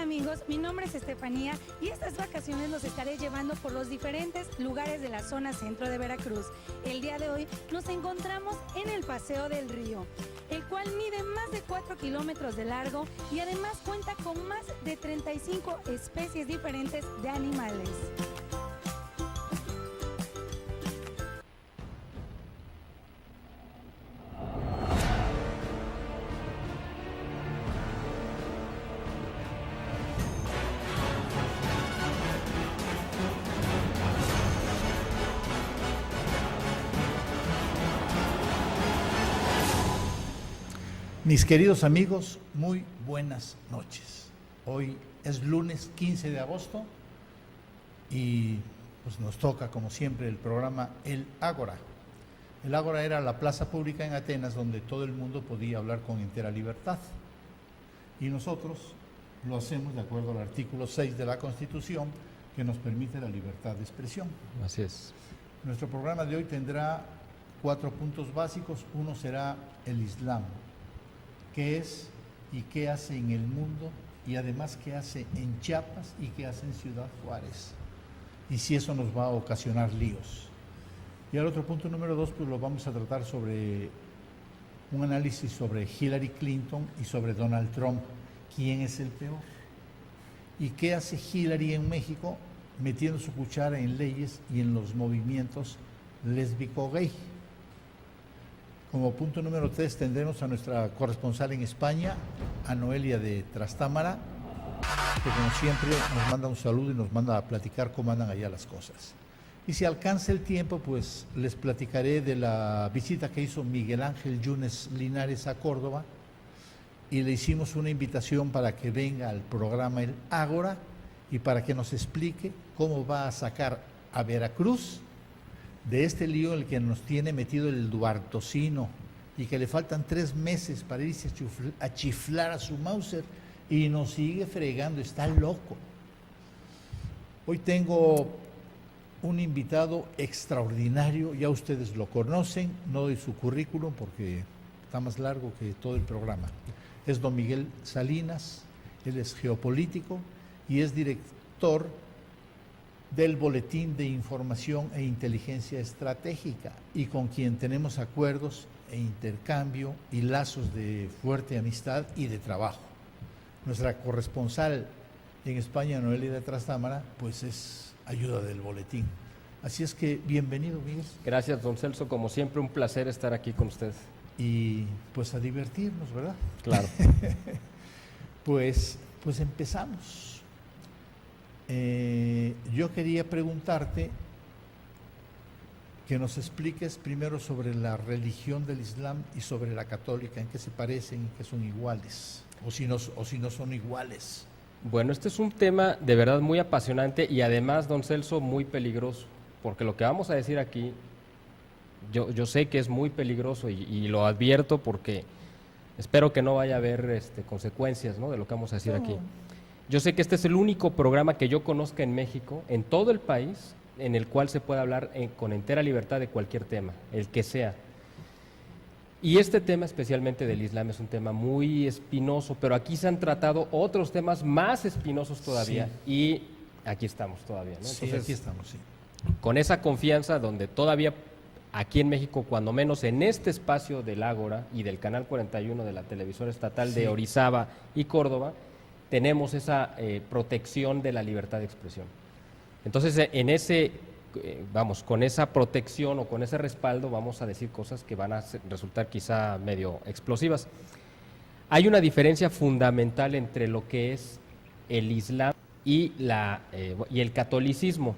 amigos? Mi nombre es Estefanía y estas vacaciones los estaré llevando por los diferentes lugares de la zona centro de Veracruz. El día de hoy nos encontramos en el Paseo del Río, el cual mide más de 4 kilómetros de largo y además cuenta con más de 35 especies diferentes de animales. Mis queridos amigos, muy buenas noches. Hoy es lunes 15 de agosto y pues nos toca, como siempre, el programa El Ágora. El Ágora era la plaza pública en Atenas donde todo el mundo podía hablar con entera libertad. Y nosotros lo hacemos de acuerdo al artículo 6 de la Constitución, que nos permite la libertad de expresión. Así es. Nuestro programa de hoy tendrá 4 puntos básicos. Uno será el Islam. ¿Qué es y qué hace en el mundo? Y además, ¿qué hace en Chiapas y qué hace en Ciudad Juárez? Y si eso nos va a ocasionar líos. Y al otro punto número 2, pues lo vamos a tratar sobre un análisis sobre Hillary Clinton y sobre Donald Trump. ¿Quién es el peor? ¿Y qué hace Hillary en México metiendo su cuchara en leyes y en los movimientos lésbico-gay? Como punto número 3 tendremos a nuestra corresponsal en España, a Noelia de Trastámara, que como siempre nos manda un saludo y nos manda a platicar cómo andan allá las cosas. Y si alcanza el tiempo, pues les platicaré de la visita que hizo Miguel Ángel Yunes Linares a Córdoba y le hicimos una invitación para que venga al programa El Ágora y para que nos explique cómo va a sacar a Veracruz de este lío en el que nos tiene metido el duartocino y que le faltan 3 meses para irse a chiflar a su Mauser y nos sigue fregando, está loco. Hoy tengo un invitado extraordinario, ya ustedes lo conocen, no doy su currículum porque está más largo que todo el programa. Es don Miguel Salinas, él es geopolítico y es director del Boletín de Información e Inteligencia Estratégica y con quien tenemos acuerdos e intercambio y lazos de fuerte amistad y de trabajo. Nuestra corresponsal en España, Noelia de Trastámara, pues es ayuda del boletín. Así es que bienvenido, Miguel. Gracias, don Celso, como siempre un placer estar aquí con usted. Y pues a divertirnos, ¿verdad? Claro. Pues empezamos. Yo quería preguntarte que nos expliques primero sobre la religión del Islam y sobre la católica, en qué se parecen y qué son iguales, o si no son iguales. Bueno, este es un tema de verdad muy apasionante y además, don Celso, muy peligroso, porque lo que vamos a decir aquí, yo sé que es muy peligroso y lo advierto porque espero que no vaya a haber consecuencias, ¿no?, de lo que vamos a decir aquí. Yo sé que este es el único programa que yo conozca en México, en todo el país, en el cual se puede hablar con entera libertad de cualquier tema, el que sea. Y este tema especialmente del Islam es un tema muy espinoso, pero aquí se han tratado otros temas más espinosos todavía, sí. Y aquí estamos todavía, ¿no? Entonces, sí, aquí estamos, sí. Con esa confianza donde todavía aquí en México, cuando menos en este espacio del Ágora y del Canal 41 de la televisora estatal de Orizaba y Córdoba, tenemos esa protección de la libertad de expresión. Entonces, en ese, con esa protección o con ese respaldo vamos a decir cosas que van a resultar quizá medio explosivas. Hay una diferencia fundamental entre lo que es el Islam y el catolicismo.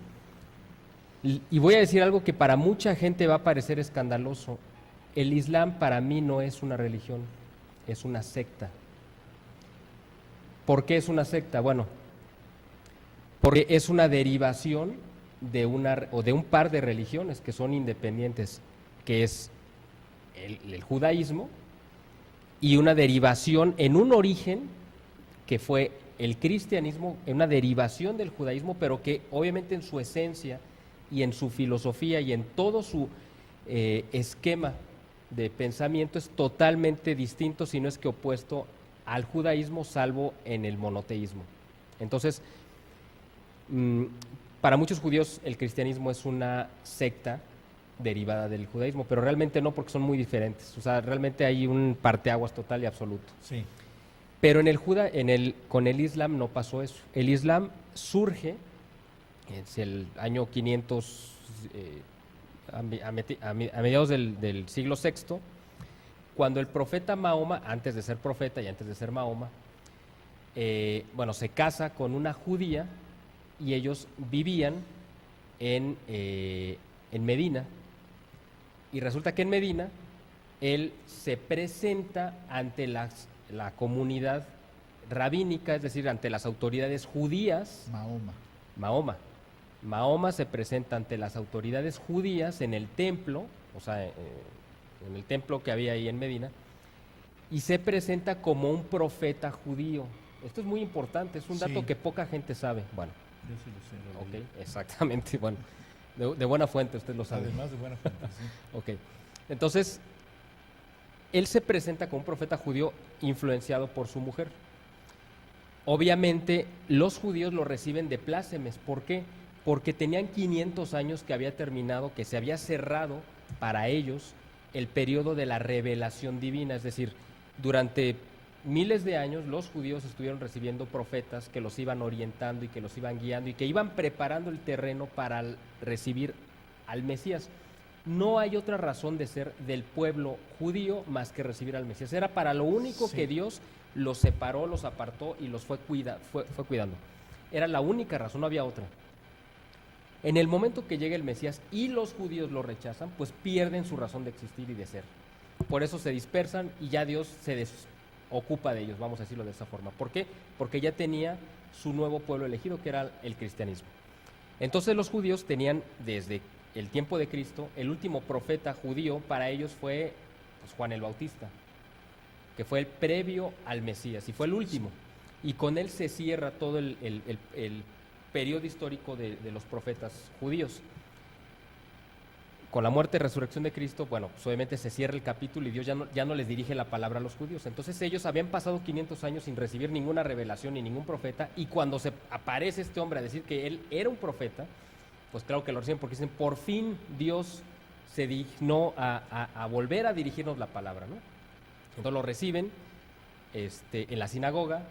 Y voy a decir algo que para mucha gente va a parecer escandaloso. El Islam para mí no es una religión, es una secta. ¿Por qué es una secta? Bueno, porque es una derivación de un par de religiones que son independientes, que es el judaísmo, y una derivación en un origen que fue el cristianismo, en una derivación del judaísmo, pero que obviamente en su esencia y en su filosofía y en todo su esquema de pensamiento es totalmente distinto, si no es que opuesto al judaísmo, salvo en el monoteísmo. Entonces, para muchos judíos el cristianismo es una secta derivada del judaísmo, pero realmente no, porque son muy diferentes. O sea, realmente hay un parteaguas total y absoluto. Sí. Pero con el Islam no pasó eso. El Islam surge es el año 500, a mediados del siglo VI, cuando el profeta Mahoma, antes de ser profeta y antes de ser Mahoma, se casa con una judía y ellos vivían en Medina. Y resulta que en Medina él se presenta ante la comunidad rabínica, es decir, ante las autoridades judías. Mahoma se presenta ante las autoridades judías en el templo, o sea, en el templo que había ahí en Medina, y se presenta como un profeta judío. Esto es muy importante, es un dato que poca gente sabe. Bueno, yo sí lo sé. Ok, exactamente, bueno, de buena fuente, usted lo sabe. Además de buena fuente, sí. Ok, entonces, él se presenta como un profeta judío influenciado por su mujer. Obviamente, los judíos lo reciben de plácemes. ¿Por qué? Porque tenían 500 años que había terminado, que se había cerrado para ellos el periodo de la revelación divina. Es decir, durante miles de años los judíos estuvieron recibiendo profetas que los iban orientando y que los iban guiando y que iban preparando el terreno para recibir al Mesías. No hay otra razón de ser del pueblo judío más que recibir al Mesías. Era para lo único que Dios los separó, los apartó y los fue cuidando. Era la única razón, no había otra. En el momento que llega el Mesías y los judíos lo rechazan, pues pierden su razón de existir y de ser. Por eso se dispersan y ya Dios se desocupa de ellos, vamos a decirlo de esa forma. ¿Por qué? Porque ya tenía su nuevo pueblo elegido, que era el cristianismo. Entonces los judíos tenían desde el tiempo de Cristo, el último profeta judío para ellos fue Juan el Bautista, que fue el previo al Mesías y fue el último. Y con él se cierra todo el periodo histórico de los profetas judíos. Con la muerte y resurrección de Cristo, pues obviamente se cierra el capítulo y Dios ya no les dirige la palabra a los judíos. Entonces ellos habían pasado 500 años sin recibir ninguna revelación ni ningún profeta, y cuando se aparece este hombre a decir que él era un profeta, pues claro que lo reciben, porque dicen, por fin Dios se dignó a volver a dirigirnos la palabra, ¿no? Entonces lo reciben en la sinagoga.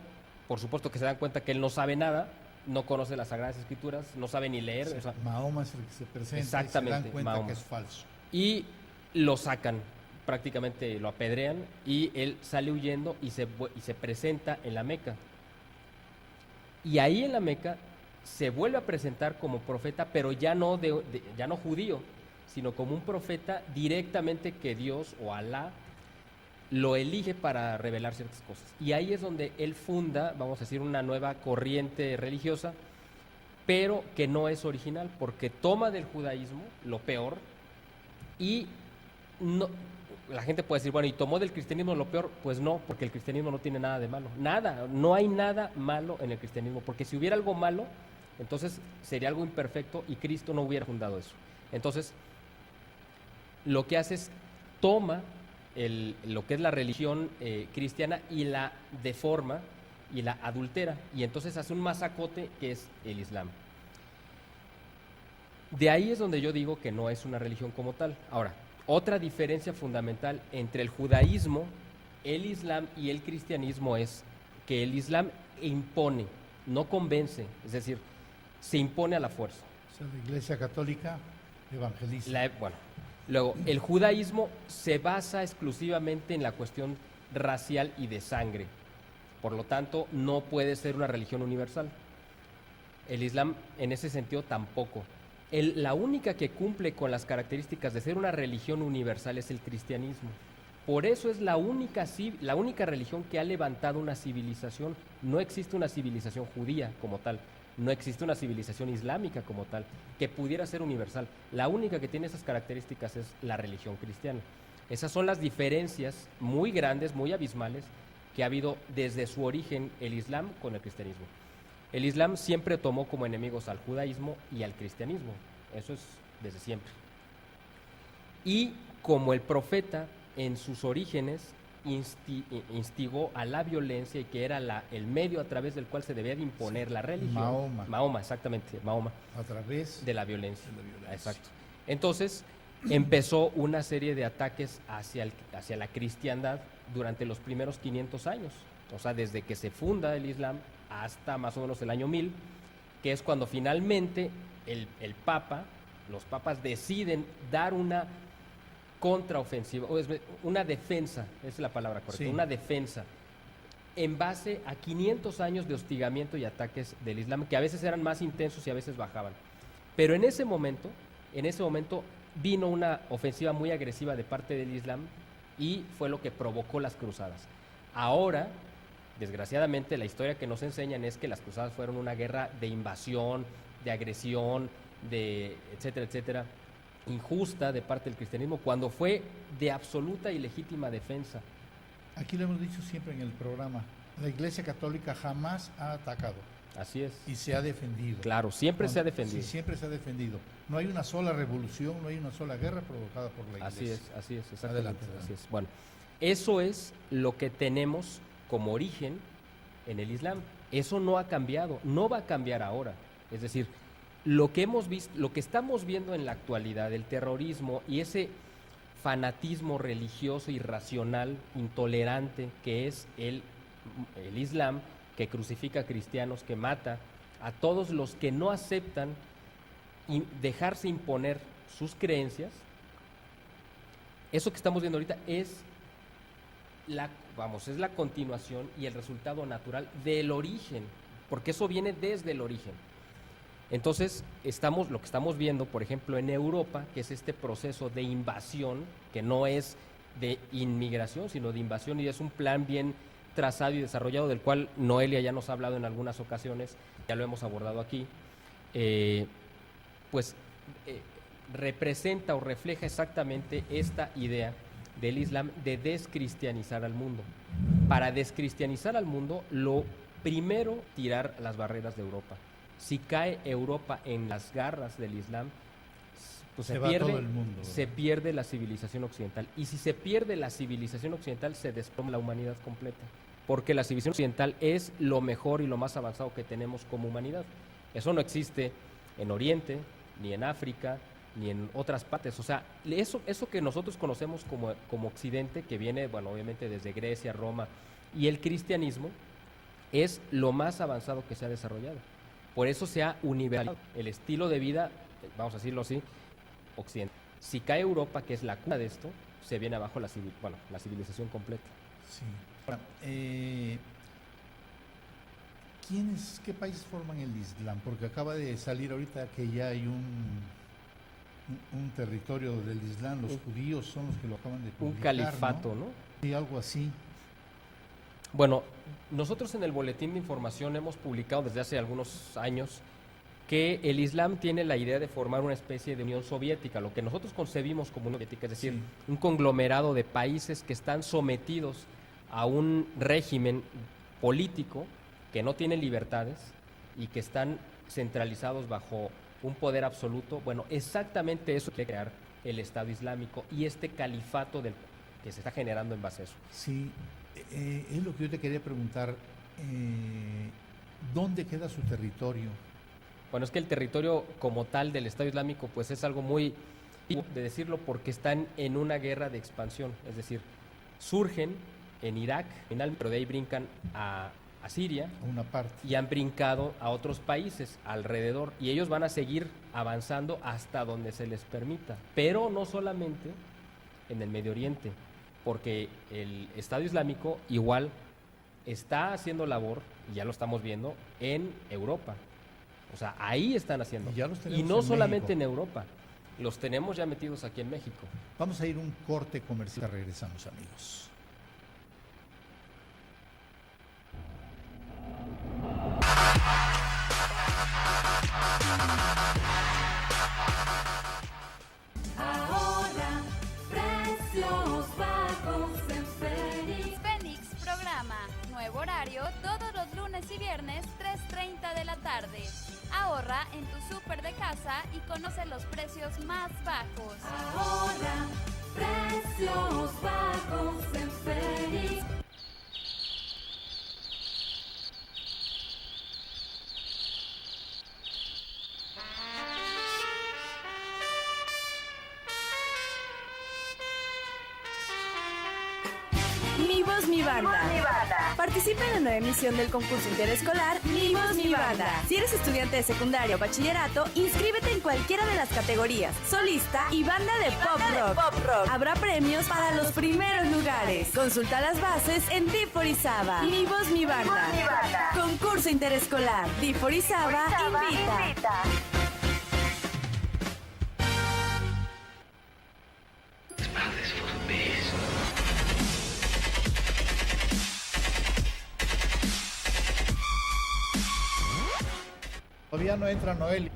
Por supuesto que se dan cuenta que él no sabe nada, no conoce las Sagradas Escrituras, no sabe ni leer. Sí, Mahoma es el que se presenta. Exactamente, y se dan cuenta Mahoma. Que es falso. Y lo sacan, prácticamente lo apedrean, y él sale huyendo y se presenta en la Meca. Y ahí en la Meca se vuelve a presentar como profeta, pero ya no judío, sino como un profeta directamente que Dios o Alá lo elige para revelar ciertas cosas. Y ahí es donde él funda, vamos a decir, una nueva corriente religiosa, pero que no es original, porque toma del judaísmo lo peor y no. La gente puede decir, bueno, ¿y tomó del cristianismo lo peor? Pues no, porque el cristianismo no tiene nada de malo. Nada, no hay nada malo en el cristianismo, porque si hubiera algo malo, entonces sería algo imperfecto y Cristo no hubiera fundado eso. Entonces, lo que hace es toma lo que es la religión cristiana y la deforma y la adultera, y entonces hace un masacote que es el Islam. De ahí es donde yo digo que no es una religión como tal. Ahora, otra diferencia fundamental entre el judaísmo, el Islam y el cristianismo es que el Islam impone, no convence, es decir, se impone a la fuerza. O sea, la Iglesia Católica evangeliza. Luego, el judaísmo se basa exclusivamente en la cuestión racial y de sangre. Por lo tanto, no puede ser una religión universal. El Islam, en ese sentido, tampoco. La única que cumple con las características de ser una religión universal es el cristianismo. Por eso es la única religión que ha levantado una civilización. No existe una civilización judía como tal. No existe una civilización islámica como tal, que pudiera ser universal. La única que tiene esas características es la religión cristiana. Esas son las diferencias muy grandes, muy abismales, que ha habido desde su origen el Islam con el cristianismo. El Islam siempre tomó como enemigos al judaísmo y al cristianismo. Eso es desde siempre. Y como el profeta en sus orígenes instigó a la violencia y que era el medio a través del cual se debía de imponer la religión. Mahoma, exactamente, Mahoma. A través de la violencia. Exacto. Entonces empezó una serie de ataques hacia la cristiandad durante los primeros 500 años. O sea, desde que se funda el Islam hasta más o menos el año 1000, que es cuando finalmente los papas deciden dar una contraofensiva, una defensa, esa es la palabra correcta, sí, una defensa en base a 500 años de hostigamiento y ataques del Islam, que a veces eran más intensos y a veces bajaban. Pero en ese momento vino una ofensiva muy agresiva de parte del Islam y fue lo que provocó las cruzadas. Ahora, desgraciadamente, la historia que nos enseñan es que las cruzadas fueron una guerra de invasión, de agresión, de etcétera, etcétera, injusta de parte del cristianismo, cuando fue de absoluta y legítima defensa. Aquí lo hemos dicho siempre en el programa, la Iglesia Católica jamás ha atacado. Así es. Y se ha defendido. Claro, siempre se ha defendido. Sí, siempre se ha defendido. No hay una sola revolución, no hay una sola guerra provocada por la Iglesia. Así es, exactamente. Adelante. Así es. Bueno, eso es lo que tenemos como origen en el Islam. Eso no ha cambiado, no va a cambiar ahora. Es decir, lo que hemos visto, lo que estamos viendo en la actualidad, el terrorismo y ese fanatismo religioso irracional, intolerante que es el Islam, que crucifica a cristianos, que mata a todos los que no aceptan dejarse imponer sus creencias. Eso que estamos viendo ahorita es la continuación y el resultado natural del origen, porque eso viene desde el origen. Entonces, lo que estamos viendo, por ejemplo, en Europa, que es este proceso de invasión, que no es de inmigración, sino de invasión, y es un plan bien trazado y desarrollado, del cual Noelia ya nos ha hablado en algunas ocasiones, ya lo hemos abordado aquí, representa o refleja exactamente esta idea del Islam de descristianizar al mundo. Para descristianizar al mundo, lo primero, tirar las barreras de Europa. Si cae Europa en las garras del Islam, pues se pierde la civilización occidental. Y si se pierde la civilización occidental, se desploma la humanidad completa. Porque la civilización occidental es lo mejor y lo más avanzado que tenemos como humanidad. Eso no existe en Oriente, ni en África, ni en otras partes. O sea, eso que nosotros conocemos como Occidente, que viene, bueno, obviamente desde Grecia, Roma, y el cristianismo, es lo más avanzado que se ha desarrollado. Por eso se ha universalizado el estilo de vida, vamos a decirlo así, occidental. Si cae Europa, que es la cuna de esto, se viene abajo la civilización completa. Sí. Ahora, ¿qué países forman el Islam? Porque acaba de salir ahorita que ya hay un territorio del Islam, los judíos son los que lo acaban de publicar, un califato, ¿no? Sí, algo así. Bueno, nosotros en el Boletín de Información hemos publicado desde hace algunos años que el Islam tiene la idea de formar una especie de Unión Soviética, lo que nosotros concebimos como Unión Soviética, es decir, sí, un conglomerado de países que están sometidos a un régimen político que no tiene libertades y que están centralizados bajo un poder absoluto. Bueno, exactamente eso quiere crear el Estado Islámico y este califato que se está generando en base a eso. Sí, es lo que yo te quería preguntar. ¿Dónde queda su territorio? Bueno, es que el territorio como tal del Estado Islámico pues es algo muy de decirlo, porque están en una guerra de expansión, es decir, surgen en Irak, pero de ahí brincan a Siria, una parte, y han brincado a otros países alrededor, y ellos van a seguir avanzando hasta donde se les permita, pero no solamente en el Medio Oriente, porque el Estado Islámico igual está haciendo labor, y ya lo estamos viendo, en Europa. O sea, ahí están haciendo. Y no solamente en Europa, los tenemos ya metidos aquí en México. Vamos a ir un corte comercial, regresamos, amigos. Ahora, precios bajos en Fénix. Fénix programa nuevo horario todos los lunes y viernes 3:30 de la tarde. Ahorra en tu súper de casa y conoce los precios más bajos. Ahora, precios bajos en Fénix. Mi Voz, Mi Banda. Participa en la nueva emisión del concurso interescolar Mi Voz, Mi Banda. Si eres estudiante de secundaria o bachillerato, inscríbete en cualquiera de las categorías, solista y banda de pop rock. Habrá premios para los primeros lugares. Consulta las bases en DIF Orizaba. Mi Voz, Mi Banda. Concurso interescolar. DIF Orizaba invita. Todavía no entra Noel.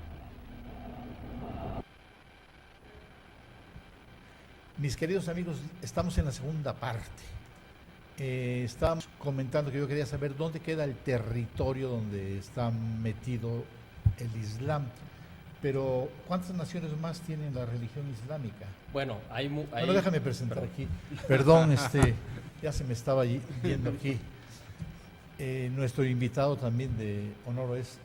Mis queridos amigos, estamos en la segunda parte. Estábamos comentando que yo quería saber dónde queda el territorio donde está metido el Islam. Pero, ¿cuántas naciones más tienen la religión islámica? Bueno, Bueno, déjame presentar aquí. Perdón, ya se me estaba viendo aquí. Nuestro invitado también de honor es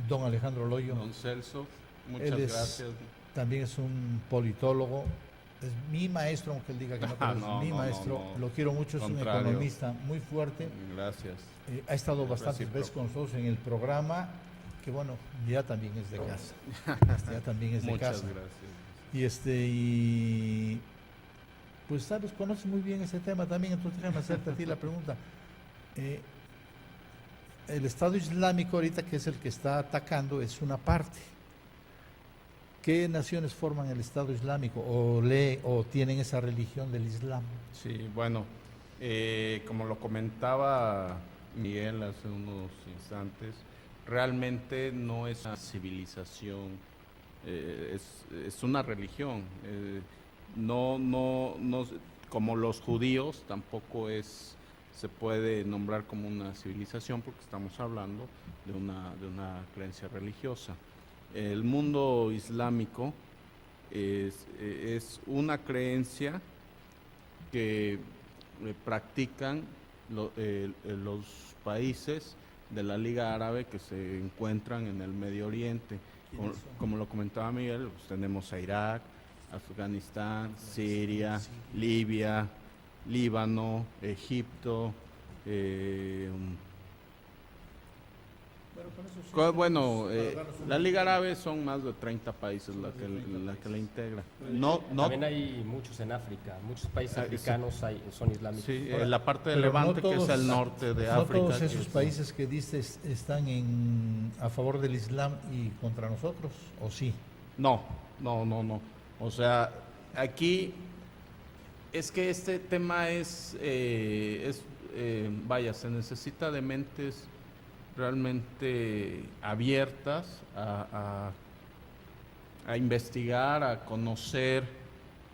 don Alejandro Loyo. Don Celso, muchas Él gracias. También es un politólogo. Es mi maestro, aunque él diga que no, pero es mi maestro. Lo quiero mucho, es un economista muy fuerte. Gracias. Ha estado bastantes Recíproco. veces con nosotros en el programa, que bueno, ya también es de casa. Ya también es de Muchas casa. gracias. Y pues sabes, conoces muy bien ese tema también, entonces déjame hacerte a ti la pregunta. El Estado Islámico ahorita, que es el que está atacando, es una parte. ¿Qué naciones forman el Estado Islámico o tienen esa religión del Islam? Sí, bueno, como lo comentaba Miguel hace unos instantes, realmente no es una civilización, es una religión. No, como los judíos, tampoco se puede nombrar como una civilización porque estamos hablando de una creencia religiosa. El mundo islámico es una creencia que practican los países de la Liga Árabe que se encuentran en el Medio Oriente. Como lo comentaba Miguel, pues tenemos a Irak, Afganistán, Siria, Libia, Líbano, Egipto. La Liga Árabe son más de 30 países la que la integra. También hay muchos en África, muchos países africanos son islámicos. Sí, la parte de Pero Levante, no todos, que es el norte de África. No todos esos países que dices están a favor del Islam y contra nosotros, ¿o sí? No. O sea, aquí es que este tema se necesita de mentes realmente abiertas a investigar, a conocer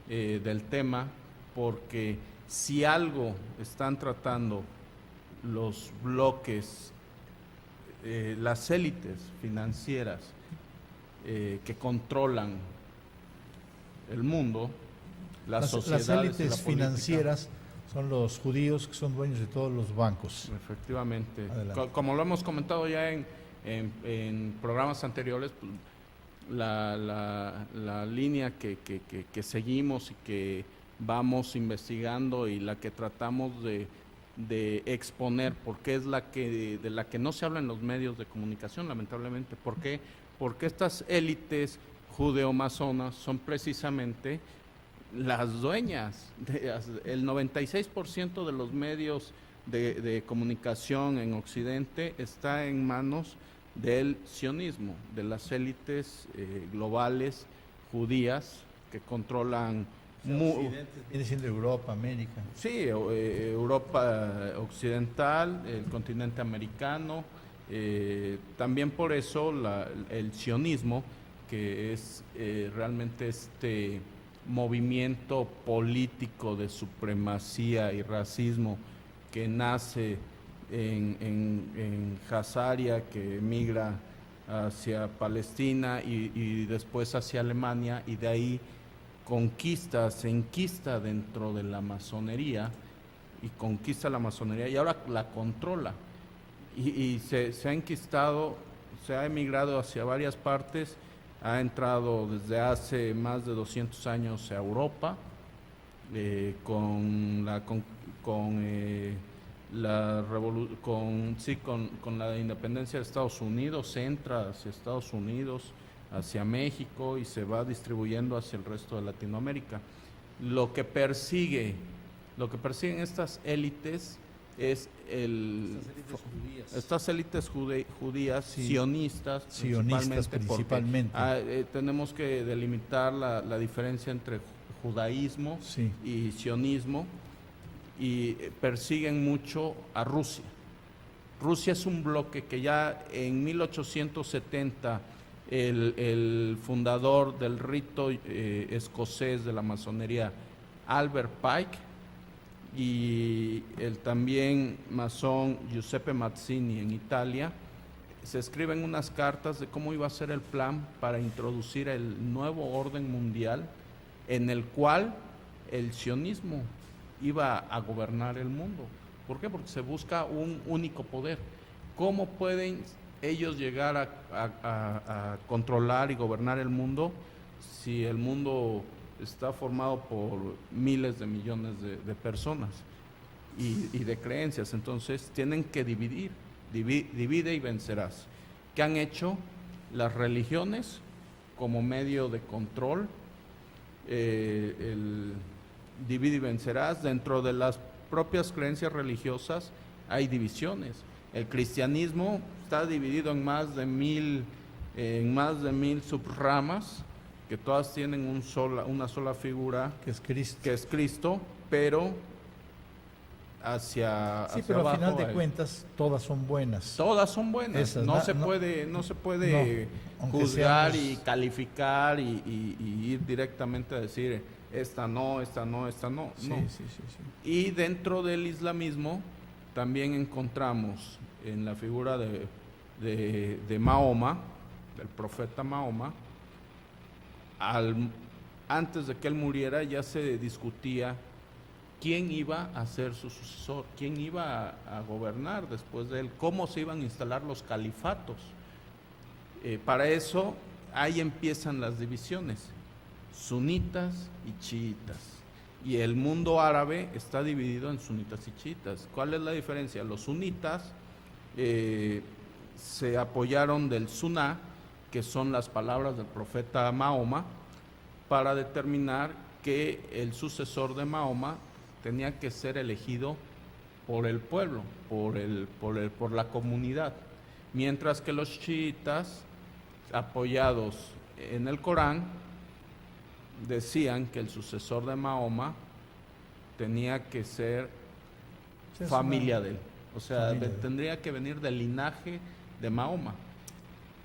del tema, porque si algo están tratando los bloques, las élites financieras que controlan el mundo, las sociedades, las élites la política, financieras son los judíos que son dueños de todos los bancos. Efectivamente. Adelante. Como lo hemos comentado ya en programas anteriores, pues, la línea que seguimos y que vamos investigando y la que tratamos de exponer, porque es de la que no se habla en los medios de comunicación, lamentablemente. ¿Por qué? Porque estas élites judeo-masonas son precisamente las dueñas. El 96% de los medios de comunicación en Occidente está en manos del sionismo, de las élites globales judías que controlan... Viene siendo Europa, América. Sí, Europa occidental, el continente americano, también por eso el sionismo, que es realmente este movimiento político de supremacía y racismo que nace en Hazaria, que emigra hacia Palestina y después hacia Alemania, y de ahí se enquista dentro de la masonería y conquista la masonería y ahora la controla y se ha enquistado, se ha emigrado hacia varias partes, ha entrado desde hace más de 200 años a Europa con la independencia de Estados Unidos, entra hacia Estados Unidos, hacia México y se va distribuyendo hacia el resto de Latinoamérica. Lo que persiguen estas élites es estas élites judías, Sí. sionistas principalmente. porque, tenemos que delimitar la diferencia entre judaísmo Sí. y sionismo, y persiguen mucho a Rusia. Rusia es un bloque que ya en 1870 el fundador del rito escocés de la masonería, Albert Pike, y el también masón Giuseppe Mazzini en Italia, se escriben unas cartas de cómo iba a ser el plan para introducir el nuevo orden mundial en el cual el sionismo iba a gobernar el mundo. ¿Por qué? Porque se busca un único poder. ¿Cómo pueden ellos llegar a controlar y gobernar el mundo si el mundo está formado por miles de millones de personas y de creencias? Entonces tienen que dividir, divide y vencerás. ¿Qué han hecho las religiones como medio de control? El divide y vencerás. Dentro de las propias creencias religiosas hay divisiones. El cristianismo está dividido en más de 1000 subramas, que todas tienen una sola figura, Que es Cristo. que es Cristo, pero hacia Pero abajo al final de hay- cuentas todas son buenas. todas son buenas. Esas, no na- se no- puede no, aunque juzgar seamos- y calificar y ir directamente a decir esta no, esta no, esta no. Sí, No. sí, sí, sí. Y dentro del islamismo también encontramos en la figura de Mahoma, del profeta Mahoma, antes de que él muriera ya se discutía quién iba a ser su sucesor, quién iba a gobernar después de él, cómo se iban a instalar los califatos. Para eso ahí empiezan las divisiones, sunitas y chiitas. Y el mundo árabe está dividido en sunitas y chiitas. ¿Cuál es la diferencia? Los sunitas se apoyaron del suná, que son las palabras del profeta Mahoma, para determinar que el sucesor de Mahoma tenía que ser elegido por el pueblo, por la comunidad. Mientras que los chiitas, apoyados en el Corán, decían que el sucesor de Mahoma tenía que ser Sí, es familia una- de él. O sea, familia de él. tendría que venir del linaje de Mahoma.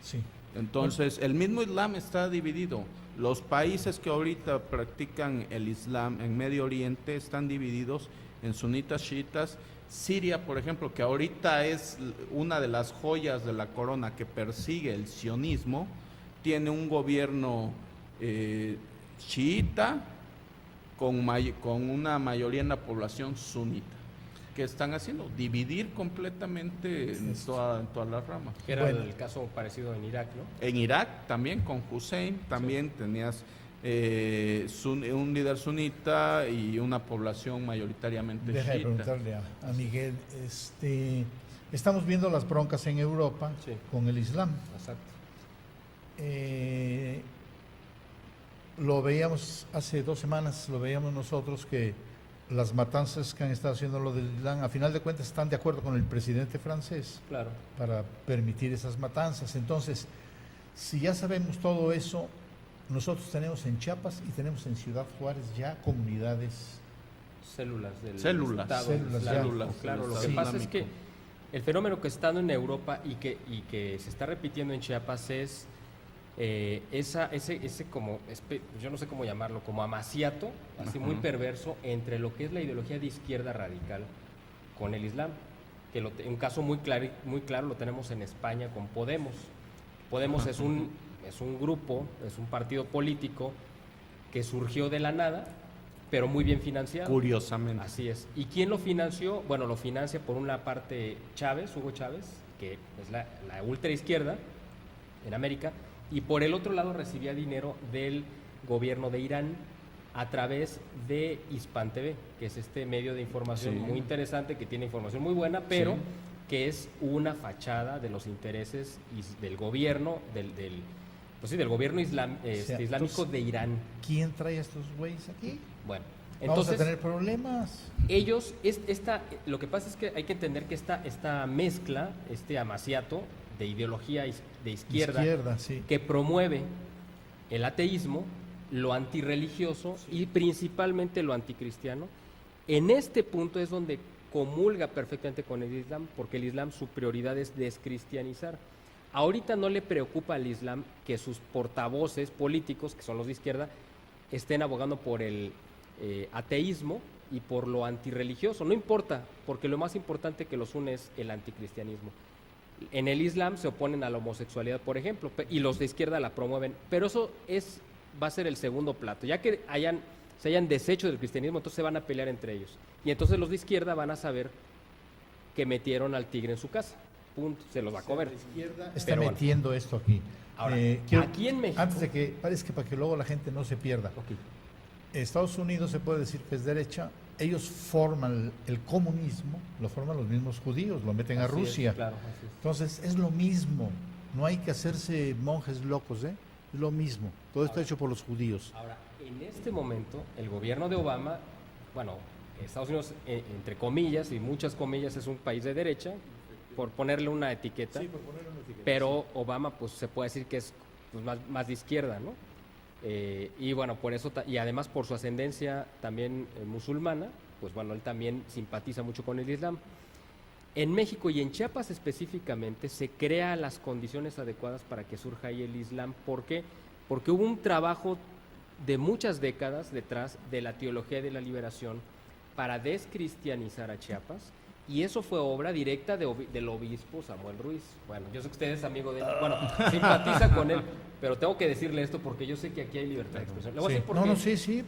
Sí. Entonces, el mismo Islam está dividido. Los países que ahorita practican el Islam en Medio Oriente están divididos en sunitas, chiitas. Siria, por ejemplo, que ahorita es una de las joyas de la corona que persigue el sionismo, tiene un gobierno chiita con una mayoría en la población sunita. ¿Qué están haciendo? Dividir completamente en todas las ramas. Que era Bueno. el caso parecido en Irak, ¿no? En Irak también con Hussein, también tenías un líder sunita y una población mayoritariamente Deja de chiita. preguntarle a Miguel, estamos viendo las broncas en Europa Sí. con el Islam. Exacto. Lo veíamos hace 2 semanas, lo veíamos nosotros que las matanzas que han estado haciendo lo del Islam, a final de cuentas están de acuerdo con el presidente francés Claro. para permitir esas matanzas. Entonces, si ya sabemos todo eso, nosotros tenemos en Chiapas y tenemos en Ciudad Juárez ya comunidades. Células del Células. Estado Células, Islámico, ya. claro. Lo Sí. que pasa es Islámico. que el fenómeno que está dando en Europa y que se está repitiendo en Chiapas es ese como, yo no sé cómo llamarlo, como amaciato, así muy Ajá. perverso entre lo que es la ideología de izquierda radical con el Islam. Que un caso muy claro lo tenemos en España con Podemos. Podemos es un grupo, es un partido político que surgió de la nada, pero muy bien financiado. Curiosamente. Así es. ¿Y quién lo financió? Bueno, lo financia por una parte Chávez, Hugo Chávez, que es la ultraizquierda en América, y por el otro lado recibía dinero del gobierno de Irán, a través de Hispan TV, que es este medio de información muy interesante, que tiene información muy buena, pero que es una fachada de los intereses del gobierno, del gobierno islámico entonces, de Irán. ¿Quién trae a estos güeyes aquí? Bueno, Vamos entonces a tener problemas. ellos, lo que pasa es que hay que entender que esta mezcla, este amaciato de ideología de izquierda, sí. que promueve el ateísmo, lo antirreligioso y principalmente lo anticristiano, en este punto es donde comulga perfectamente con el Islam, porque el Islam su prioridad es descristianizar. Ahorita no le preocupa al Islam que sus portavoces políticos, que son los de izquierda, estén abogando por el ateísmo y por lo antirreligioso. No importa, porque lo más importante que los une es el anticristianismo. En el Islam se oponen a la homosexualidad, por ejemplo, y los de izquierda la promueven, pero eso va a ser el segundo plato. Ya que se hayan deshecho del cristianismo, entonces se van a pelear entre ellos. Y entonces los de izquierda van a saber que metieron al tigre en su casa. Punto, se los va a comer. La izquierda está Pero bueno. metiendo esto aquí. Ahora, aquí en México... Antes de que, parece que para que luego la gente no se pierda. Ok. Estados Unidos se puede decir que es derecha. Ellos forman el comunismo, lo forman los mismos judíos, lo meten a Así Rusia. es, claro, así es. Entonces es lo mismo. No hay que hacerse monjes locos, ¿eh? Es lo mismo. Todo está hecho por los judíos. Ahora, en este momento, el gobierno de Obama, bueno, Estados Unidos, entre comillas y muchas comillas, es un país de derecha, por ponerle una etiqueta, pero Obama, pues se puede decir que es pues, más de izquierda, ¿no? Y bueno, por eso, y además por su ascendencia también musulmana, pues bueno, él también simpatiza mucho con el Islam. En México y en Chiapas específicamente se crean las condiciones adecuadas para que surja ahí el Islam. ¿Por qué? Porque hubo un trabajo de muchas décadas detrás de la teología de la liberación para descristianizar a Chiapas, y eso fue obra directa del obispo Samuel Ruiz. Bueno, yo sé que usted es amigo de él, bueno, simpatiza con él, pero tengo que decirle esto porque yo sé que aquí hay libertad de expresión. Le voy a decir por qué. Sí.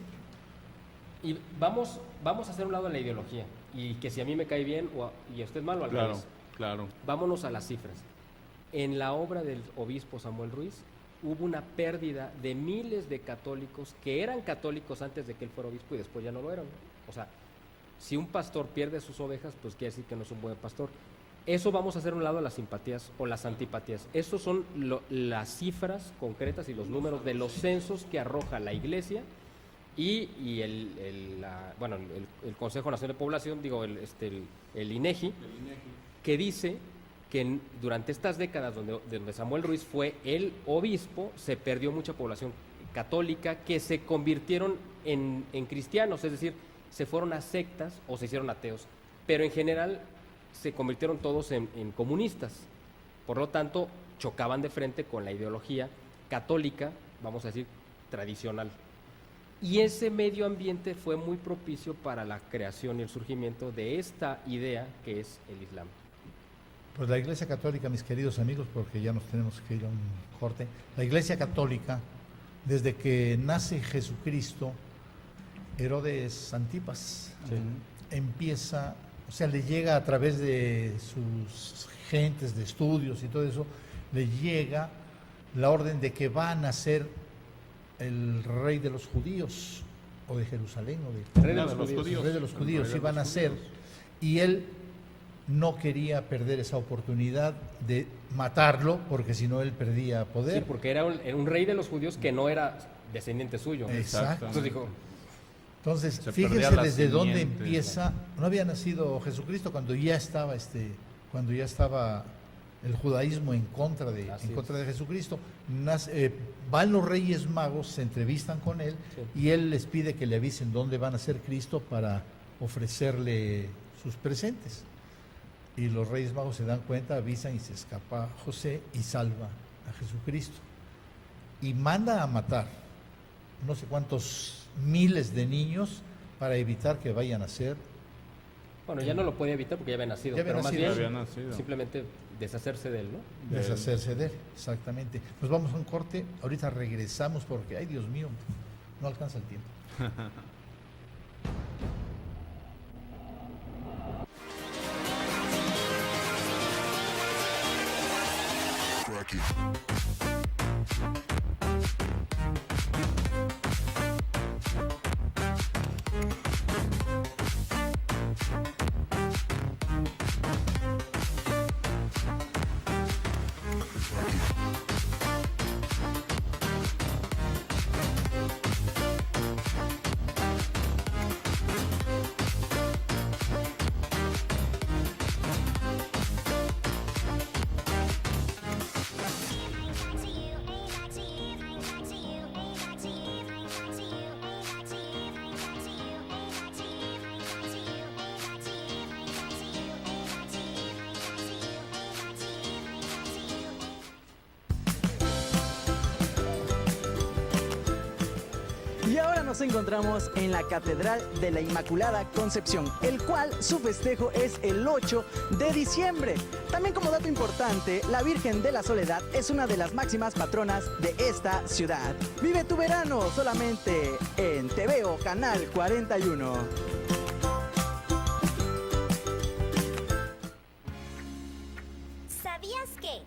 Y vamos a hacer un lado en la ideología, y que si a mí me cae bien y a usted mal o al revés. Claro. Vámonos a las cifras. En la obra del obispo Samuel Ruiz hubo una pérdida de miles de católicos que eran católicos antes de que él fuera obispo y después ya no lo eran. O sea, si un pastor pierde sus ovejas, pues quiere decir que no es un buen pastor. Eso vamos a hacer a un lado de las simpatías o las antipatías. Esos son las cifras concretas y los números de los censos que arroja la Iglesia y el Consejo Nacional de Población, el INEGI, que dice que durante estas décadas donde Samuel Ruiz fue el obispo, se perdió mucha población católica que se convirtieron en cristianos, es decir, se fueron a sectas o se hicieron ateos, pero en general se convirtieron todos en comunistas. Por lo tanto, chocaban de frente con la ideología católica, vamos a decir, tradicional. Y ese medio ambiente fue muy propicio para la creación y el surgimiento de esta idea que es el Islam. Pues la Iglesia Católica, mis queridos amigos, porque ya nos tenemos que ir a un corte, la Iglesia Católica, desde que nace Jesucristo, Herodes Antipas empieza, o sea, le llega a través de sus gentes de estudios y todo eso, le llega la orden de que va a nacer el rey de los judíos, o de Jerusalén, o de Rey de los judíos. El rey de los judíos, iban a nacer, y él no quería perder esa oportunidad de matarlo, porque si no él perdía poder. Sí, porque era un rey de los judíos que no era descendiente suyo. Exacto. Entonces dijo, Entonces, Se fíjense perdía la desde dónde simiente. empieza. No había nacido Jesucristo cuando ya estaba el judaísmo en contra de Jesucristo. Van los Reyes Magos, se entrevistan con él, y él les pide que le avisen dónde van a ser Cristo para ofrecerle sus presentes. Y los Reyes Magos se dan cuenta, avisan, y se escapa José y salva a Jesucristo. Y manda a matar no sé cuántos miles de niños para evitar que vayan a ser. bueno, ya no lo podía evitar porque ya había nacido, Ya había pero nacido. más Ya bien había nacido. simplemente deshacerse de él, ¿no? Deshacerse de él, exactamente. Pues vamos a un corte, ahorita regresamos porque, ay Dios mío, no alcanza el tiempo. nos encontramos en la Catedral de la Inmaculada Concepción, el cual su festejo es el 8 de diciembre. También como dato importante, la Virgen de la Soledad es una de las máximas patronas de esta ciudad. Vive tu verano solamente en TVO Canal 41. ¿Sabías que?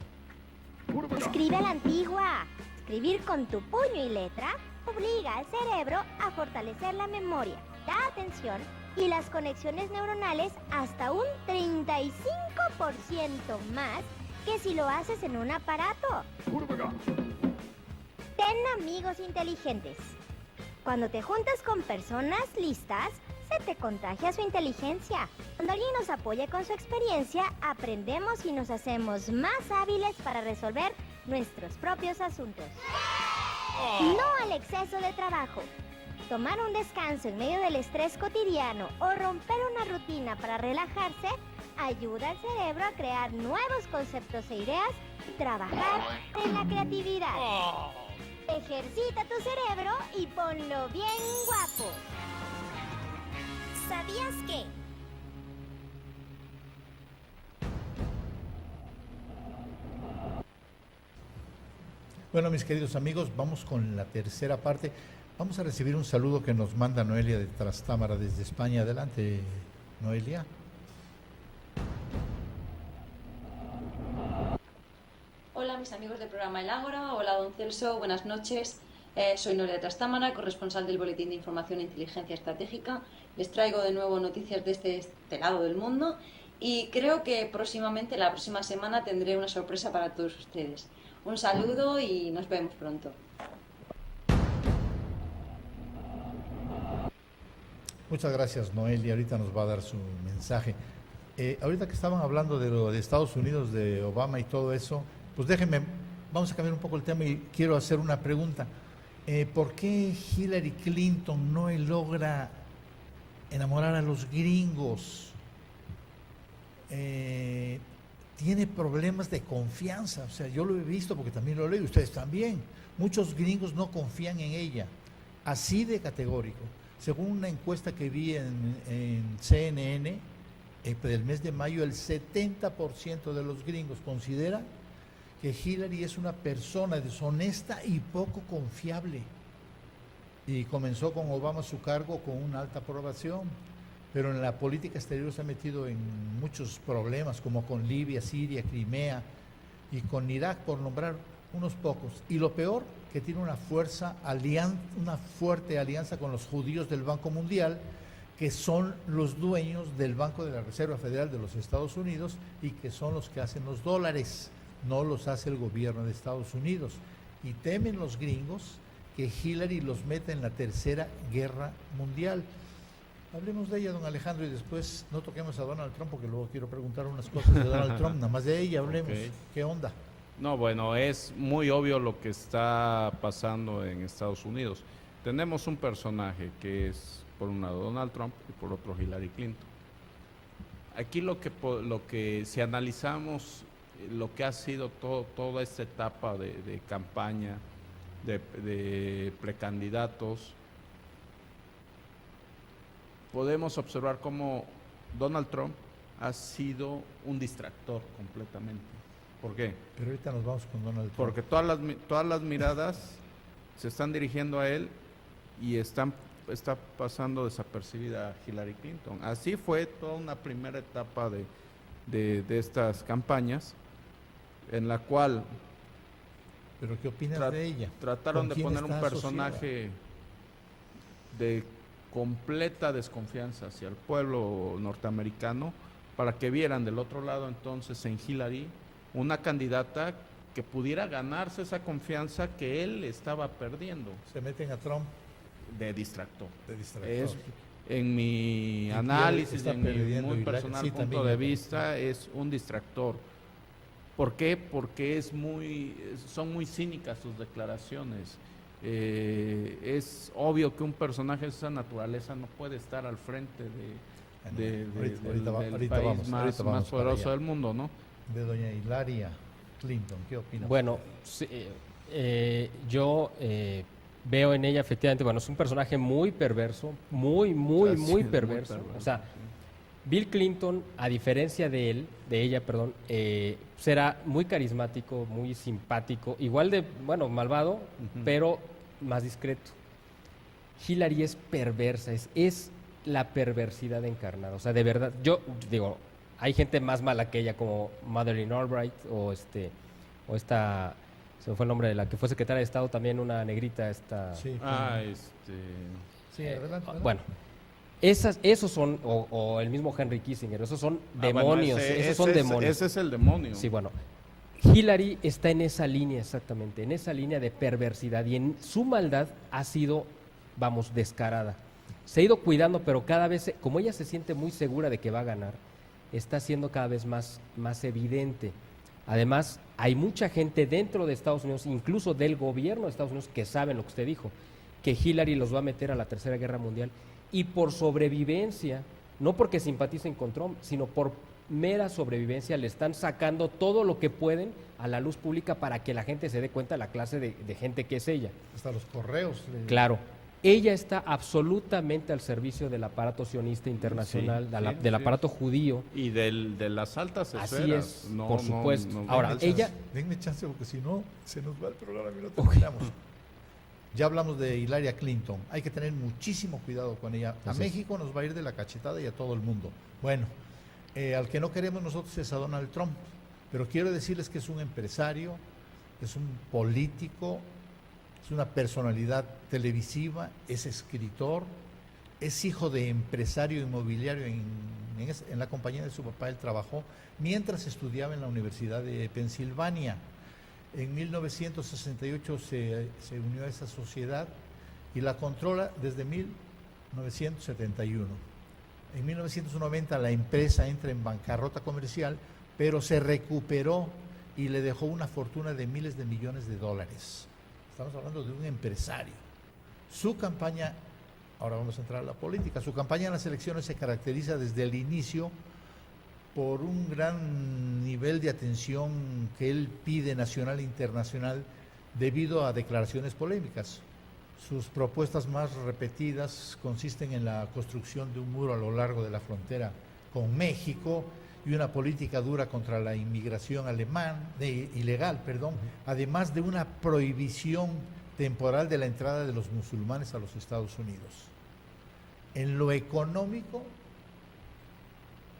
Escribe a la antigua. Escribir con tu puño y letra obliga al cerebro a fortalecer la memoria, la atención y las conexiones neuronales hasta un 35% más que si lo haces en un aparato. Ten amigos inteligentes. Cuando te juntas con personas listas, se te contagia su inteligencia. Cuando alguien nos apoya con su experiencia, aprendemos y nos hacemos más hábiles para resolver nuestros propios asuntos. No al exceso de trabajo. Tomar un descanso en medio del estrés cotidiano o romper una rutina para relajarse ayuda al cerebro a crear nuevos conceptos e ideas y trabajar en la creatividad. Ejercita tu cerebro y ponlo bien guapo. ¿Sabías que? Bueno, mis queridos amigos, vamos con la tercera parte. Vamos a recibir un saludo que nos manda Noelia de Trastámara desde España. Adelante, Noelia. Hola, mis amigos del programa El Ágora. Hola, don Celso. Buenas noches. Soy Noelia de Trastámara, corresponsal del Boletín de Información e Inteligencia Estratégica. Les traigo de nuevo noticias de este lado del mundo y creo que próximamente, la próxima semana, tendré una sorpresa para todos ustedes. Un saludo y nos vemos pronto. Muchas gracias, Noelia. Ahorita nos va a dar su mensaje. Ahorita que estaban hablando de lo de Estados Unidos, de Obama y todo eso, pues déjenme, vamos a cambiar un poco el tema y quiero hacer una pregunta. ¿Por qué Hillary Clinton no logra enamorar a los gringos? Tiene problemas de confianza, o sea, yo lo he visto porque también lo leo, ustedes también. Muchos gringos no confían en ella, así de categórico. Según una encuesta que vi en CNN, del mes de mayo, el 70% de los gringos considera que Hillary es una persona deshonesta y poco confiable. Y comenzó con Obama su cargo con una alta aprobación, pero en la política exterior se ha metido en muchos problemas, como con Libia, Siria, Crimea y con Irak, por nombrar unos pocos. Y lo peor, que tiene una fuerte alianza con los judíos del Banco Mundial, que son los dueños del Banco de la Reserva Federal de los Estados Unidos y que son los que hacen los dólares, no los hace el gobierno de Estados Unidos. Y temen los gringos que Hillary los meta en la tercera guerra mundial. Hablemos de ella, don Alejandro, y después no toquemos a Donald Trump, porque luego quiero preguntar unas cosas de Donald Trump, nada más de ella hablemos. Okay. ¿Qué onda? No, bueno, es muy obvio lo que está pasando en Estados Unidos. Tenemos un personaje que es, por un lado, Donald Trump y por otro, Hillary Clinton. Aquí lo que si analizamos lo que ha sido toda esta etapa de campaña, de precandidatos, podemos observar cómo Donald Trump ha sido un distractor completamente. ¿Por qué? Pero ahorita nos vamos con Donald Trump. Porque todas las miradas se están dirigiendo a él y está pasando desapercibida a Hillary Clinton. Así fue toda una primera etapa de estas campañas, en la cual... ¿Pero qué opinas de ella? Trataron de poner un personaje de completa desconfianza hacia el pueblo norteamericano para que vieran del otro lado entonces en Hillary una candidata que pudiera ganarse esa confianza que él estaba perdiendo. Se meten a Trump de distractor. Es, en mi análisis, en mi muy personal punto de vista, es un distractor. ¿Por qué? Porque son muy cínicas sus declaraciones. Es obvio que un personaje de esa naturaleza no puede estar al frente del país más poderoso del mundo, ¿no? De doña Hillary Clinton, ¿qué opina? Bueno, sí, yo veo en ella efectivamente, bueno, es un personaje muy perverso, muy perverso. O sea, Bill Clinton, a diferencia de ella, será muy carismático, muy simpático, igual de, bueno, malvado, pero más discreto. Hillary es perversa, es la perversidad encarnada. O sea, de verdad, yo digo, hay gente más mala que ella, como Madeleine Albright, o esta, se me fue el nombre de la que fue secretaria de Estado, también una negrita, Sí, sí, adelante. bueno. Esos son, o el mismo Henry Kissinger, esos son demonios, esos son demonios. Ese es el demonio. Sí, bueno. Hillary está en esa línea exactamente, en esa línea de perversidad, y en su maldad ha sido, vamos, descarada. Se ha ido cuidando, pero cada vez, como ella se siente muy segura de que va a ganar, está siendo cada vez más evidente. Además, hay mucha gente dentro de Estados Unidos, incluso del gobierno de Estados Unidos, que saben lo que usted dijo, que Hillary los va a meter a la Tercera Guerra Mundial, y por sobrevivencia, no porque simpaticen con Trump, sino por mera sobrevivencia, le están sacando todo lo que pueden a la luz pública para que la gente se dé cuenta de la clase de gente que es ella. Hasta los correos. Claro, ella está absolutamente al servicio del aparato sionista internacional, del aparato judío. Y de las altas esferas. Así es, por supuesto. Ahora, ella... Denme chance porque si no, se nos va el programa y no terminamos. Ya hablamos de Hillary Clinton. Hay que tener muchísimo cuidado con ella. A México nos va a ir de la cachetada y a todo el mundo. Bueno, al que no queremos nosotros es a Donald Trump. Pero quiero decirles que es un empresario, es un político, es una personalidad televisiva, es escritor, es hijo de empresario inmobiliario. En la compañía de su papá él trabajó mientras estudiaba en la Universidad de Pensilvania. En 1968 se unió a esa sociedad y la controla desde 1971. En 1990 la empresa entra en bancarrota comercial, pero se recuperó y le dejó una fortuna de miles de millones de dólares. Estamos hablando de un empresario. Su campaña, ahora vamos a entrar a la política, su campaña en las elecciones se caracteriza desde el inicio por un gran nivel de atención que él pide nacional e internacional debido a declaraciones polémicas. Sus propuestas más repetidas consisten en la construcción de un muro a lo largo de la frontera con México y una política dura contra la inmigración ilegal, además de una prohibición temporal de la entrada de los musulmanes a los Estados Unidos. En lo económico,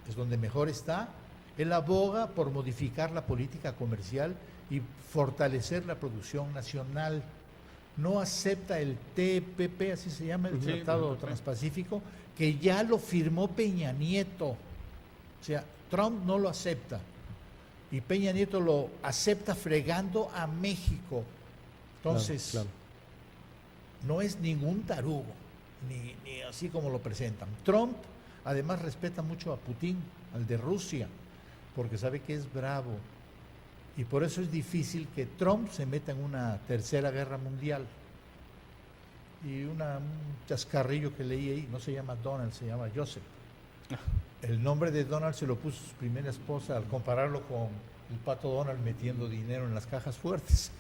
es donde mejor está, él aboga por modificar la política comercial y fortalecer la producción nacional. No acepta el TPP, así se llama, el Tratado Transpacífico, que ya lo firmó Peña Nieto. O sea, Trump no lo acepta y Peña Nieto lo acepta fregando a México. Entonces, no es ningún tarugo, ni así como lo presentan. Trump además respeta mucho a Putin, al de Rusia, porque sabe que es bravo. Y por eso es difícil que Trump se meta en una tercera guerra mundial. Y un chascarrillo que leí ahí, no se llama Donald, se llama Joseph. El nombre de Donald se lo puso su primera esposa al compararlo con el pato Donald metiendo dinero en las cajas fuertes.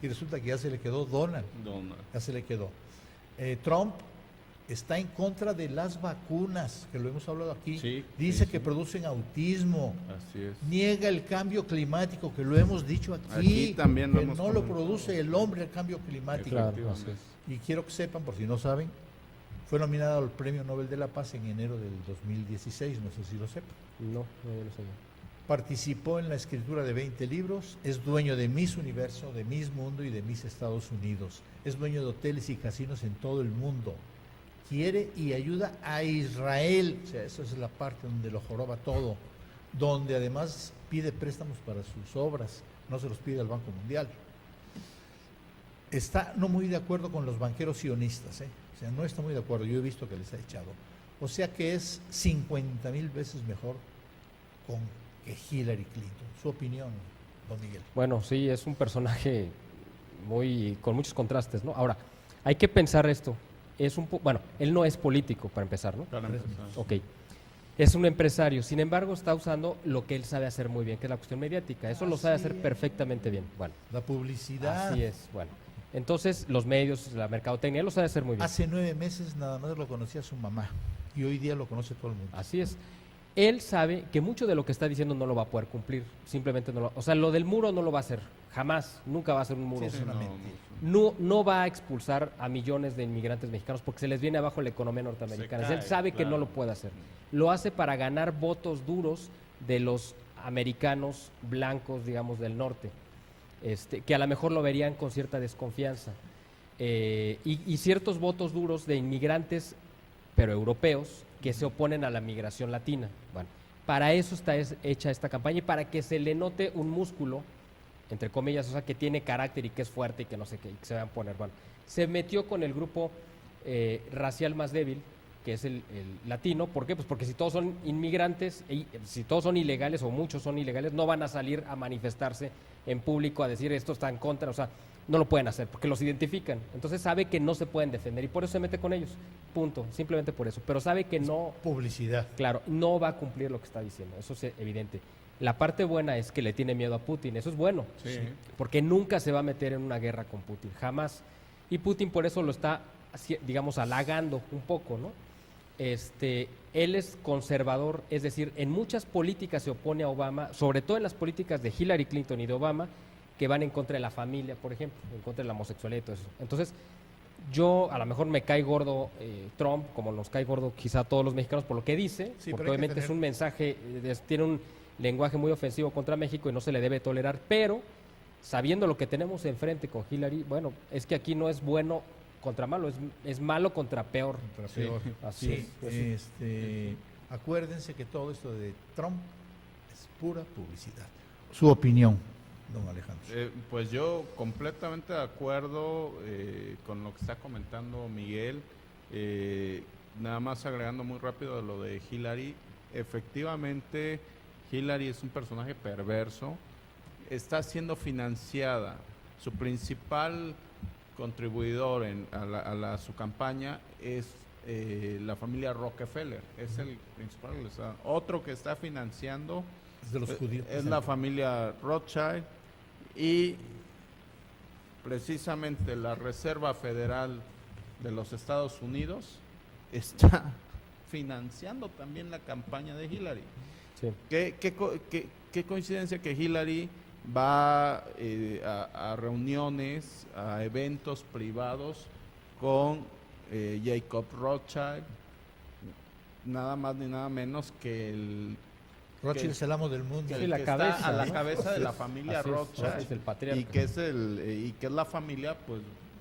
Y resulta que ya se le quedó Donald. Ya se le quedó. Trump está en contra de las vacunas, que lo hemos hablado aquí. Dice que producen autismo. Así es. Niega el cambio climático, que lo hemos dicho aquí también que no lo produce el hombre, el cambio climático. Claro, y quiero que sepan, por si no saben, fue nominado al Premio Nobel de la Paz en enero del 2016, no sé si lo sepan. No lo sabía. Participó en la escritura de 20 libros, es dueño de Miss Universo, de Miss Mundo y de Miss Estados Unidos. Es dueño de hoteles y casinos en todo el mundo. Quiere y ayuda a Israel, o sea, esa es la parte donde lo joroba todo, donde además pide préstamos para sus obras, no se los pide al Banco Mundial. Está no muy de acuerdo con los banqueros sionistas, o sea, no está muy de acuerdo, yo he visto que les ha echado. O sea que es 50,000 veces mejor que Hillary Clinton. Su opinión, don Miguel. Bueno, sí, es un personaje con muchos contrastes, ¿no? Ahora, hay que pensar esto. Bueno, él no es político, para empezar, ¿no? Para empezar. Ok. Es un empresario, sin embargo está usando lo que él sabe hacer muy bien, que es la cuestión mediática. Eso lo sabe hacer perfectamente bien. Bueno, la publicidad. Así es, bueno. Entonces, los medios, la mercadotecnia, él lo sabe hacer muy bien. Hace 9 meses nada más lo conocía su mamá y hoy día lo conoce todo el mundo. Así es. Él sabe que mucho de lo que está diciendo no lo va a poder cumplir, simplemente no lo, o sea, lo del muro no lo va a hacer, jamás, nunca va a ser un muro. Sí, es una mentira. No va a expulsar a millones de inmigrantes mexicanos porque se les viene abajo la economía norteamericana. Se Él cae, sabe que claro. no lo puede hacer. Lo hace para ganar votos duros de los americanos blancos, digamos, del norte, que a lo mejor lo verían con cierta desconfianza. Y ciertos votos duros de inmigrantes, pero europeos, que se oponen a la migración latina. Bueno, para eso está hecha esta campaña y para que se le note un músculo, entre comillas, o sea, que tiene carácter y que es fuerte y que no sé qué, y que se van a poner. Bueno, se metió con el grupo racial más débil, que es el latino. ¿Por qué? Pues porque si todos son inmigrantes, y si todos son ilegales o muchos son ilegales, no van a salir a manifestarse en público a decir esto está en contra, o sea, no lo pueden hacer porque los identifican. Entonces sabe que no se pueden defender y por eso se mete con ellos. Punto. Simplemente por eso. Pero sabe que no. Publicidad. Claro, no va a cumplir lo que está diciendo. Eso es evidente. La parte buena es que le tiene miedo a Putin. Eso es bueno. Sí. Porque nunca se va a meter en una guerra con Putin. Jamás. Y Putin por eso lo está, digamos, halagando un poco, ¿no? Él es conservador, es decir, en muchas políticas se opone a Obama, sobre todo en las políticas de Hillary Clinton y de Obama, que van en contra de la familia, por ejemplo, en contra de la homosexualidad y todo eso. Entonces, yo a lo mejor me cae gordo Trump, como nos cae gordo quizá a todos los mexicanos por lo que dice, Sí, porque pero hay que obviamente es tener- un mensaje, tiene un lenguaje muy ofensivo contra México y no se le debe tolerar, pero sabiendo lo que tenemos enfrente con Hillary, bueno, es que aquí no es bueno contra malo, es malo contra peor. Contra peor. Así Sí, es. acuérdense que todo esto de Trump es pura publicidad. Su opinión, don Alejandro. Pues yo completamente de acuerdo con lo que está comentando Miguel. Nada más agregando muy rápido lo de Hillary. Efectivamente, Hillary es un personaje perverso. Está siendo financiada. Su principal contribuidor su campaña es la familia Rockefeller. Es el principal. Otro que está financiando Es de los judíos. es la familia Rothschild y precisamente la Reserva Federal de los Estados Unidos está financiando también la campaña de Hillary. Sí. Qué coincidencia que Hillary va a reuniones, a eventos privados con Jacob Rothschild, nada más ni nada menos que el Rothschild es el amo del mundo. Sí, el la que cabeza, está a la ¿no? cabeza de la familia Así es, Rothschild es el patriarca. y que es la familia pues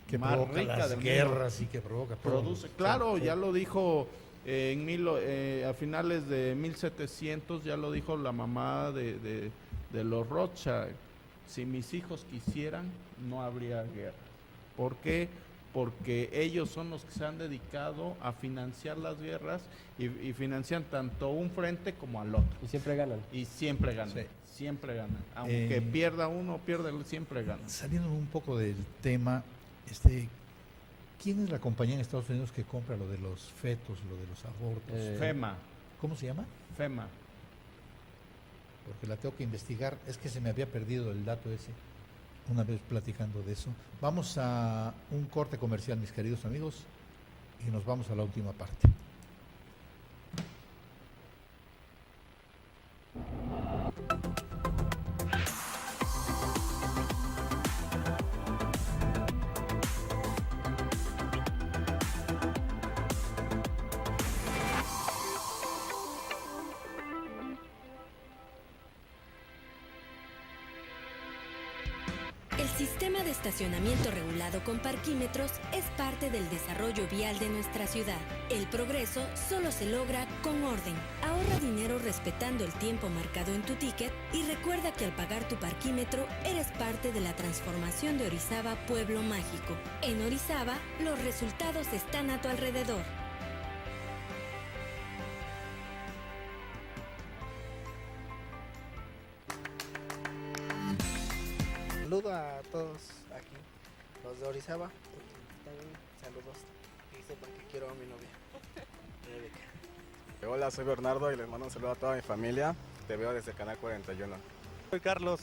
Que más provoca rica las del mundo. guerras y que provoca todo. Produce, claro, Sí. ya lo dijo a finales de 1700, ya lo dijo la mamá de los Rothschild. Si mis hijos quisieran, no habría guerra. ¿Por qué? Porque ellos son los que se han dedicado a financiar las guerras y financian tanto un frente como al otro. Y siempre ganan. Y siempre ganan, Sí. siempre ganan. Aunque pierda uno, pierda el, siempre ganan. Saliendo un poco del tema, ¿quién es la compañía en Estados Unidos que compra lo de los fetos, lo de los abortos? FEMA, ¿Cómo se llama? FEMA. Porque la tengo que investigar. Es que se me había perdido el dato ese una vez platicando de eso. Vamos a un corte comercial, mis queridos amigos, y nos vamos a la última parte. El sistema de estacionamiento regulado con parquímetros es parte del desarrollo vial de nuestra ciudad. El progreso solo se logra con orden. Ahorra dinero respetando el tiempo marcado en tu ticket y recuerda que al pagar tu parquímetro eres parte de la transformación de Orizaba Pueblo Mágico. En Orizaba, los resultados están a tu alrededor. Saludo a todos aquí, los de Orizaba. También saludos y sepan que quiero a mi novia. Hola, soy Bernardo y les mando un saludo a toda mi familia. Te veo desde el canal 41. Soy Carlos.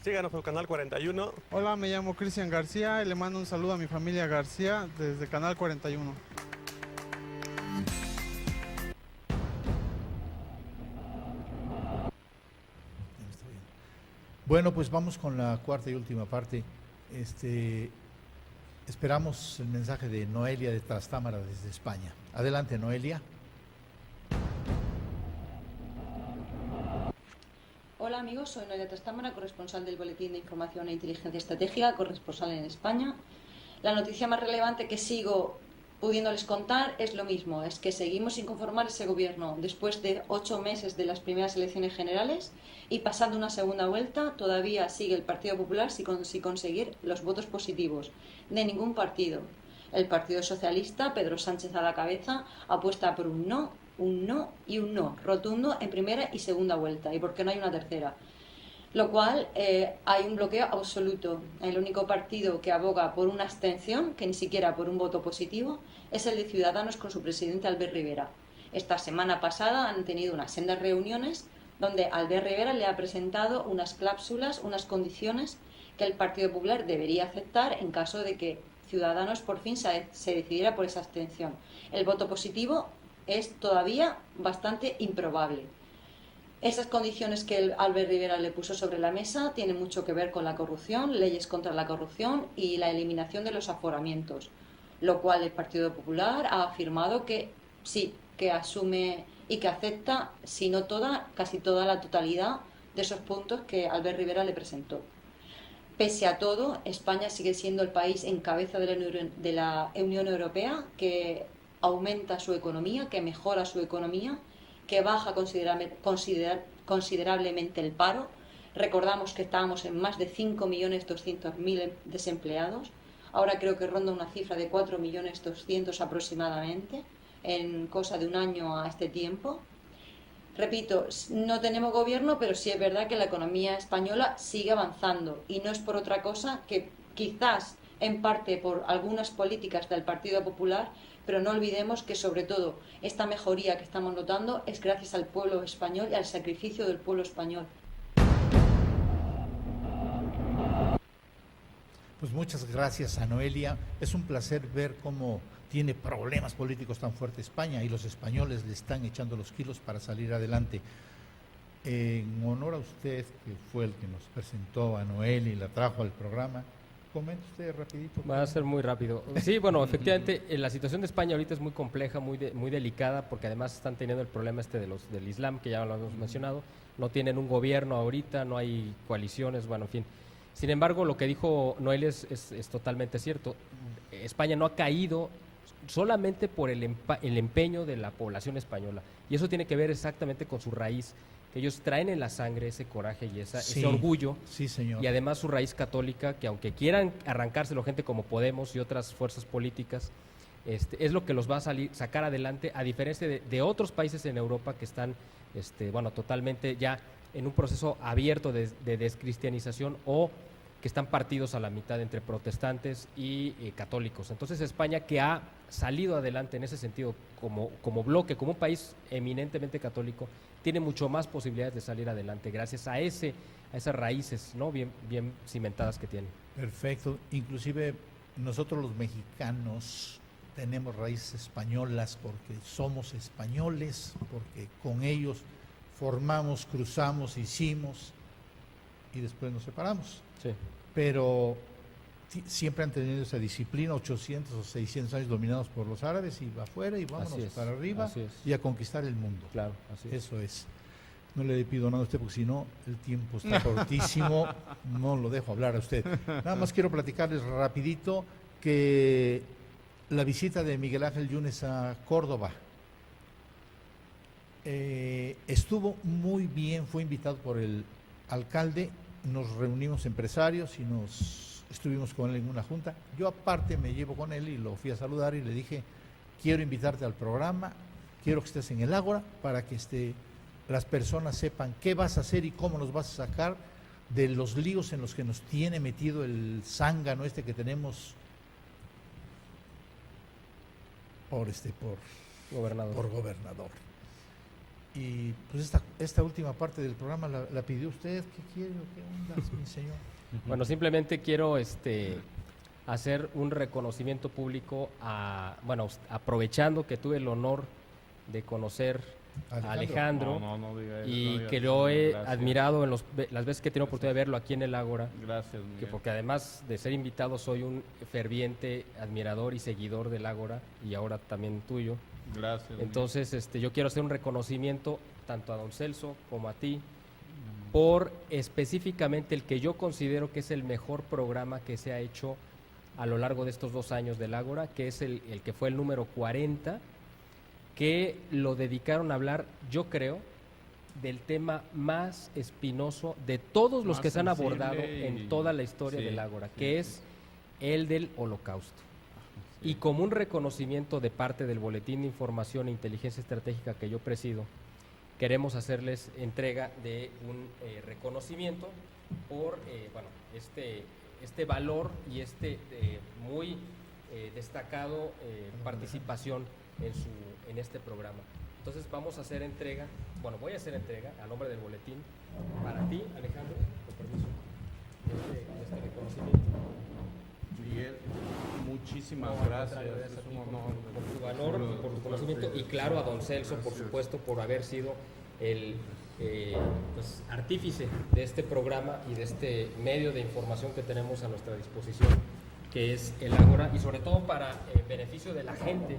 Síganos por Canal 41. Hola, me llamo Cristian García y le mando un saludo a mi familia García desde Canal 41. Bueno, pues vamos con la cuarta y última parte. Esperamos el mensaje de Noelia de Trastámara desde España. Adelante, Noelia. Hola amigos, soy Noelia Trastámara, corresponsal del Boletín de Información e Inteligencia Estratégica, corresponsal en España. La noticia más relevante que sigo pudiéndoles contar es lo mismo, es que seguimos sin conformar ese gobierno después de 8 meses de las primeras elecciones generales y pasando una segunda vuelta todavía sigue el Partido Popular sin conseguir los votos positivos de ningún partido. El Partido Socialista, Pedro Sánchez a la cabeza, apuesta por un no y un no rotundo en primera y segunda vuelta, y por qué no hay una tercera. Lo cual hay un bloqueo absoluto. El único partido que aboga por una abstención, que ni siquiera por un voto positivo, es el de Ciudadanos con su presidente Albert Rivera. Esta semana pasada han tenido unas sendas reuniones donde Albert Rivera le ha presentado unas cláusulas, unas condiciones que el Partido Popular debería aceptar en caso de que Ciudadanos por fin se decidiera por esa abstención. El voto positivo es todavía bastante improbable. Esas condiciones que Albert Rivera le puso sobre la mesa tienen mucho que ver con la corrupción, leyes contra la corrupción y la eliminación de los aforamientos, lo cual el Partido Popular ha afirmado que sí, que asume y que acepta, si no toda, casi toda la totalidad de esos puntos que Albert Rivera le presentó. Pese a todo, España sigue siendo el país en cabeza de la Unión Europea que aumenta su economía, que mejora su economía, que baja considerablemente el paro. Recordamos que estábamos en más de 5.200.000 desempleados. Ahora creo que ronda una cifra de 4.200.000 aproximadamente, en cosa de un año a este tiempo. Repito, no tenemos gobierno, pero sí es verdad que la economía española sigue avanzando, y no es por otra cosa que quizás en parte por algunas políticas del Partido Popular, pero no olvidemos que sobre todo esta mejoría que estamos notando es gracias al pueblo español y al sacrificio del pueblo español. Pues muchas gracias a Noelia. Es un placer ver cómo tiene problemas políticos tan fuertes España y los españoles le están echando los kilos para salir adelante. En honor a usted, que fue el que nos presentó a Noelia y la trajo al programa, comente usted rapidito. Va a ser muy rápido. Sí, bueno, efectivamente, la situación de España ahorita es muy compleja, muy delicada, porque además están teniendo el problema del Islam, que ya lo hemos mencionado. No tienen un gobierno ahorita, no hay coaliciones, bueno, en fin. Sin embargo, lo que dijo Noelia es totalmente cierto. España no ha caído solamente por el empeño de la población española. Y eso tiene que ver exactamente con su raíz, que ellos traen en la sangre ese coraje y ese orgullo. Sí, señor. Y además su raíz católica, que aunque quieran arrancárselo gente como Podemos y otras fuerzas políticas, es lo que los va a sacar adelante, a diferencia de otros países en Europa que están totalmente ya en un proceso abierto de descristianización o que están partidos a la mitad entre protestantes y católicos. Entonces España, que ha salido adelante en ese sentido como bloque, como un país eminentemente católico, tiene mucho más posibilidades de salir adelante gracias a esas raíces, ¿no?, bien cimentadas que tiene. Perfecto. Inclusive nosotros los mexicanos tenemos raíces españolas porque somos españoles, porque con ellos formamos, cruzamos, hicimos y después nos separamos. Sí. Pero siempre han tenido esa disciplina, 800 o 600 años dominados por los árabes, y va afuera y vámonos para arriba y a conquistar el mundo. Claro, así es. Eso es. No le pido nada a usted porque si no el tiempo está cortísimo, no lo dejo hablar a usted. Nada más quiero platicarles rapidito que la visita de Miguel Ángel Yunes a Córdoba estuvo muy bien, fue invitado por el alcalde, nos reunimos empresarios y estuvimos con él en una junta. Yo aparte me llevo con él y lo fui a saludar y le dije, quiero invitarte al programa, quiero que estés en el Ágora para que las personas sepan qué vas a hacer y cómo nos vas a sacar de los líos en los que nos tiene metido el zángano que tenemos por gobernador. Y pues esta última parte del programa la pidió usted. ¿Qué quiere o qué onda, mi señor? Bueno, simplemente quiero hacer un reconocimiento público aprovechando que tuve el honor de conocer a Alejandro No diga eso, y no diga que eso, lo he gracias. admirado en las veces que he tenido oportunidad de verlo aquí en el Ágora. Gracias, Miguel. Porque además de ser invitado soy un ferviente admirador y seguidor del Ágora y ahora también tuyo. Gracias. Miguel. Entonces, yo quiero hacer un reconocimiento tanto a don Celso como a ti por específicamente el que yo considero que es el mejor programa que se ha hecho a lo largo de estos 2 años del Ágora, que es el que fue el número 40, que lo dedicaron a hablar, yo creo, del tema más espinoso de todos los Más que se han sensible abordado en toda la historia del Ágora, que es el del Holocausto. Y como un reconocimiento de parte del Boletín de Información e Inteligencia Estratégica que yo presido, queremos hacerles entrega de un reconocimiento por este valor y muy destacado participación en este programa. Entonces voy a hacer entrega a nombre del boletín para ti, Alejandro, con permiso, de este reconocimiento. Miguel, muchísimas gracias. Es un honor. Por tu valor, por tu conocimiento y claro a don Celso, por supuesto, por haber sido el artífice de este programa y de este medio de información que tenemos a nuestra disposición, que es el Ágora, y sobre todo para beneficio de la gente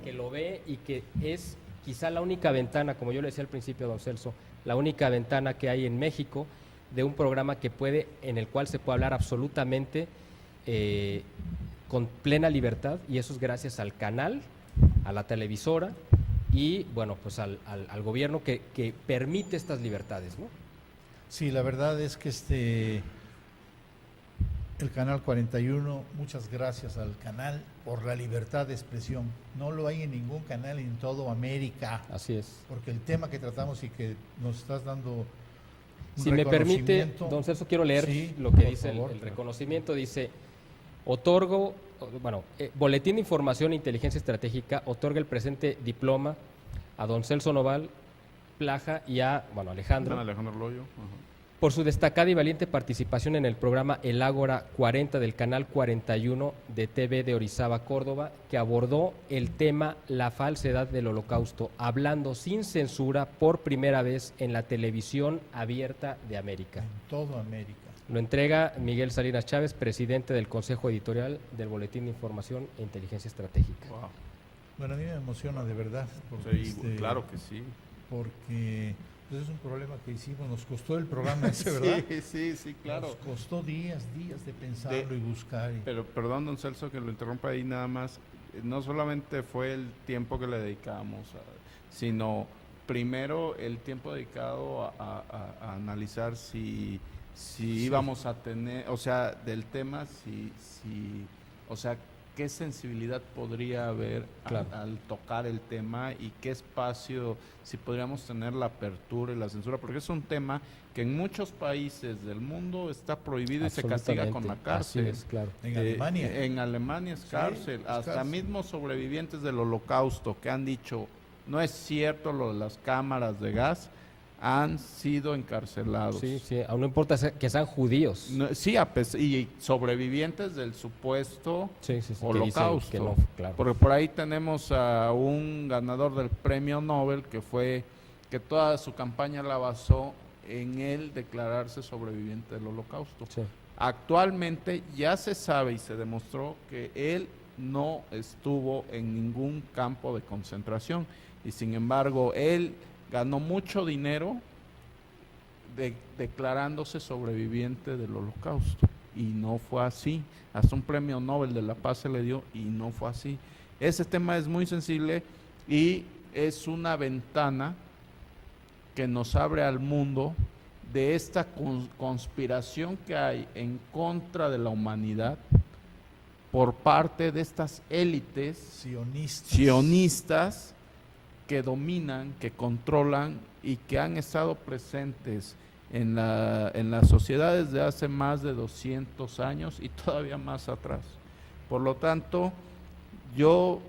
que lo ve y que es quizá la única ventana, como yo le decía al principio a don Celso, la única ventana que hay en México de un programa en el cual se puede hablar absolutamente con plena libertad, y eso es gracias al canal, a la televisora y pues al gobierno que permite estas libertades, ¿no? Sí, la verdad es que el Canal 41, muchas gracias al canal por la libertad de expresión. No lo hay en ningún canal en todo América. Así es. Porque el tema que tratamos y que nos estás dando un si me permite, don Celso, quiero leer lo que dice el reconocimiento. Dice: Boletín de Información e Inteligencia Estratégica otorga el presente diploma a don Celso Noval Plaja y a Alejandro Loyo. por su destacada y valiente participación en el programa El Ágora 40 del Canal 41 de TV de Orizaba, Córdoba, que abordó el tema La falsedad del Holocausto, hablando sin censura por primera vez en la televisión abierta de América. En todo América. Lo entrega Miguel Salinas Chávez, presidente del Consejo Editorial del Boletín de Información e Inteligencia Estratégica. Wow. Bueno, a mí me emociona de verdad. Porque, sí, claro que sí. Porque es un problema que hicimos, nos costó el programa ese, ¿verdad? Sí, claro. Nos costó días de pensarlo y buscar. Pero perdón, don Celso, que lo interrumpa ahí nada más. No solamente fue el tiempo que le dedicamos, sino primero el tiempo dedicado a analizar si íbamos a tener, o sea, del tema, o sea, qué sensibilidad podría haber al tocar el tema y qué espacio, si podríamos tener la apertura y la censura, porque es un tema que en muchos países del mundo está prohibido y se castiga con la cárcel. Así es, claro. En Alemania es cárcel, es hasta cárcel. Mismos sobrevivientes del Holocausto que han dicho, no es cierto lo de las cámaras de gas, han sido encarcelados. Sí, aún no importa que sean judíos. No, y sobrevivientes del supuesto Holocausto. que no, claro. Porque por ahí tenemos a un ganador del premio Nobel que toda su campaña la basó en él declararse sobreviviente del Holocausto. Sí. Actualmente ya se sabe y se demostró que él no estuvo en ningún campo de concentración y sin embargo él ganó mucho dinero declarándose sobreviviente del Holocausto y no fue así. Hasta un premio Nobel de la Paz se le dio y no fue así. Ese tema es muy sensible y es una ventana que nos abre al mundo de esta conspiración que hay en contra de la humanidad por parte de estas élites sionistas que dominan, que controlan y que han estado presentes en las sociedades de hace más de 200 años y todavía más atrás. Por lo tanto, yo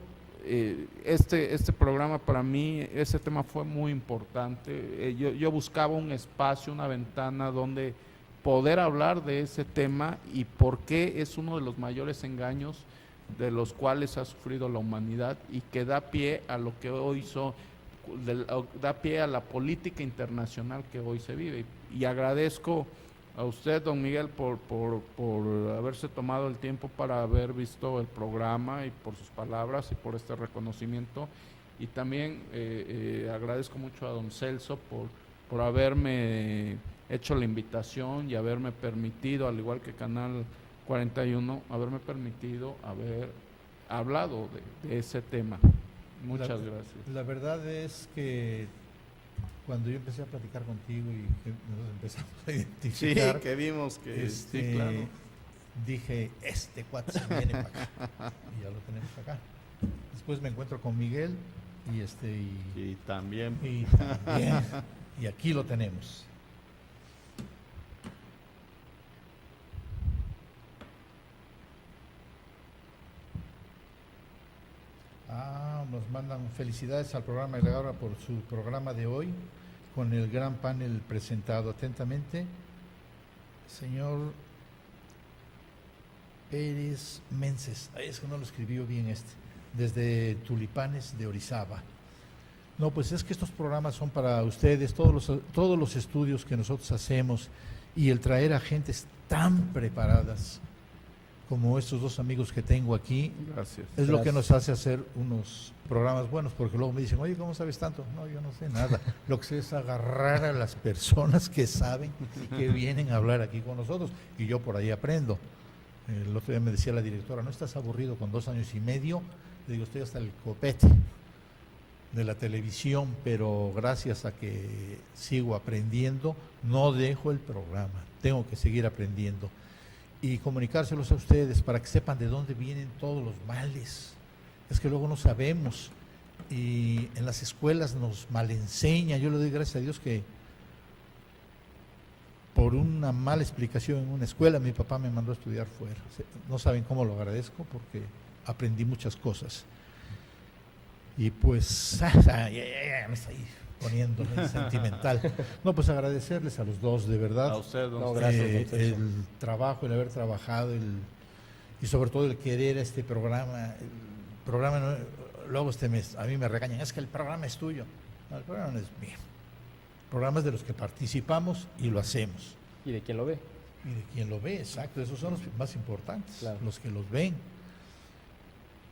este programa para mí, ese tema fue muy importante. Yo buscaba un espacio, una ventana donde poder hablar de ese tema y por qué es uno de los mayores engaños de los cuales ha sufrido la humanidad y que da pie a lo que hoy da pie a la política internacional que hoy se vive. Y agradezco a usted, don Miguel, por haberse tomado el tiempo para haber visto el programa y por sus palabras y por este reconocimiento. Y también agradezco mucho a don Celso por haberme hecho la invitación y haberme permitido, al igual que Canal 41, haberme permitido haber hablado de ese tema. Muchas gracias. La verdad es que cuando yo empecé a platicar contigo y que nos empezamos a identificar, sí, que vimos que sí, claro, dije, este cuate se viene para acá y ya lo tenemos acá. Después me encuentro con Miguel y también y aquí lo tenemos. Nos mandan felicidades al programa de la hora por su programa de hoy, con el gran panel presentado. Atentamente, señor Pérez Menses. Es que no lo escribió bien desde Tulipanes de Orizaba. No, pues es que estos programas son para ustedes, todos los estudios que nosotros hacemos y el traer a gentes tan preparadas como estos dos amigos que tengo aquí. Gracias. Es lo que nos hace hacer unos programas buenos, porque luego me dicen, oye, ¿cómo sabes tanto? No, yo no sé nada. Lo que sé es agarrar a las personas que saben y que vienen a hablar aquí con nosotros, y yo por ahí aprendo. El otro día me decía la directora, ¿no estás aburrido con 2 años y medio? Le digo, estoy hasta el copete de la televisión, pero gracias a que sigo aprendiendo, no dejo el programa, tengo que seguir aprendiendo. Y comunicárselos a ustedes para que sepan de dónde vienen todos los males. Es que luego no sabemos y en las escuelas nos malenseñan. Yo le doy gracias a Dios que por una mala explicación en una escuela mi papá me mandó a estudiar fuera. No saben cómo lo agradezco porque aprendí muchas cosas. Y pues me está ahí poniendo sentimental. No, pues agradecerles a los dos, de verdad. A usted, don gracias, el trabajo, el haber trabajado, y sobre todo el querer este programa. El programa, no, luego a mí me regañan, es que el programa es tuyo. No, el programa no es mío. El programa es de los que participamos y lo hacemos. ¿Y de quién lo ve? Y de quien lo ve, exacto. Esos son los más importantes, claro, los que los ven.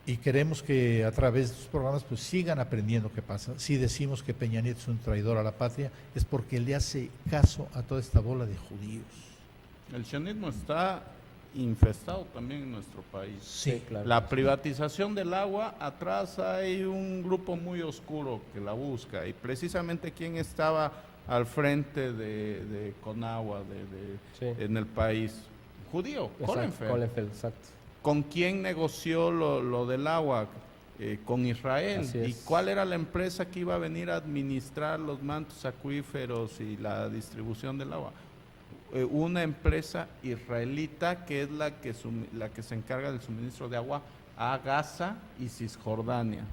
Y queremos que a través de estos programas pues sigan aprendiendo qué pasa. Si decimos que Peña Nieto es un traidor a la patria, es porque le hace caso a toda esta bola de judíos. El sionismo está infestado también en nuestro país. Sí, claro. La privatización del agua, atrás hay un grupo muy oscuro que la busca, y precisamente quién estaba al frente de Conagua en el país, judío, Kohlenfeld, exacto. ¿Con quién negoció lo del agua? Con Israel. ¿Y cuál era la empresa que iba a venir a administrar los mantos acuíferos y la distribución del agua? Una empresa israelita que es la que se encarga del suministro de agua a Gaza y Cisjordania.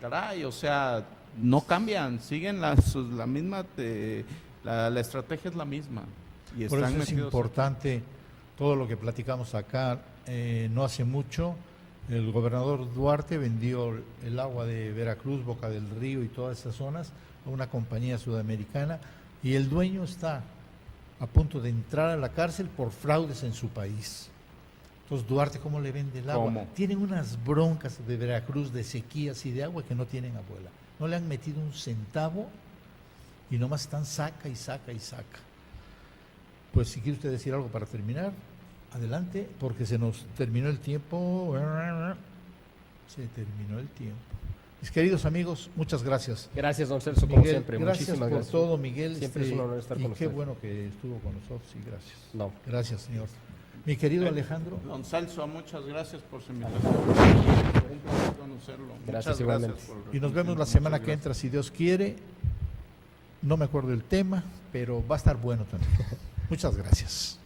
Caray, o sea, no cambian, siguen la misma, la estrategia es la misma. Y por eso es importante todo lo que platicamos acá. No hace mucho el gobernador Duarte vendió el agua de Veracruz, Boca del Río y todas esas zonas a una compañía sudamericana, y el dueño está a punto de entrar a la cárcel por fraudes en su país. Entonces, Duarte, ¿cómo le vende el agua? ¿Cómo? Tienen unas broncas de Veracruz, de sequías y de agua que no tienen abuela. No le han metido un centavo y nomás están saca y saca y saca. Pues si quiere usted decir algo para terminar, adelante, porque se nos terminó el tiempo. Se terminó el tiempo. Mis queridos amigos, muchas gracias. Gracias, don Celso, Miguel, como siempre. Gracias Muchísimas por gracias. todo, Miguel. Siempre es un honor estar con usted. Y qué bueno que estuvo con nosotros, y gracias. No. Gracias, señor. Mi querido Alejandro. Don Celso, muchas gracias por su invitación. Un placer conocerlo. Gracias, muchas gracias Y nos vemos la semana que entra, si Dios quiere. No me acuerdo del tema, pero va a estar bueno también. Muchas gracias.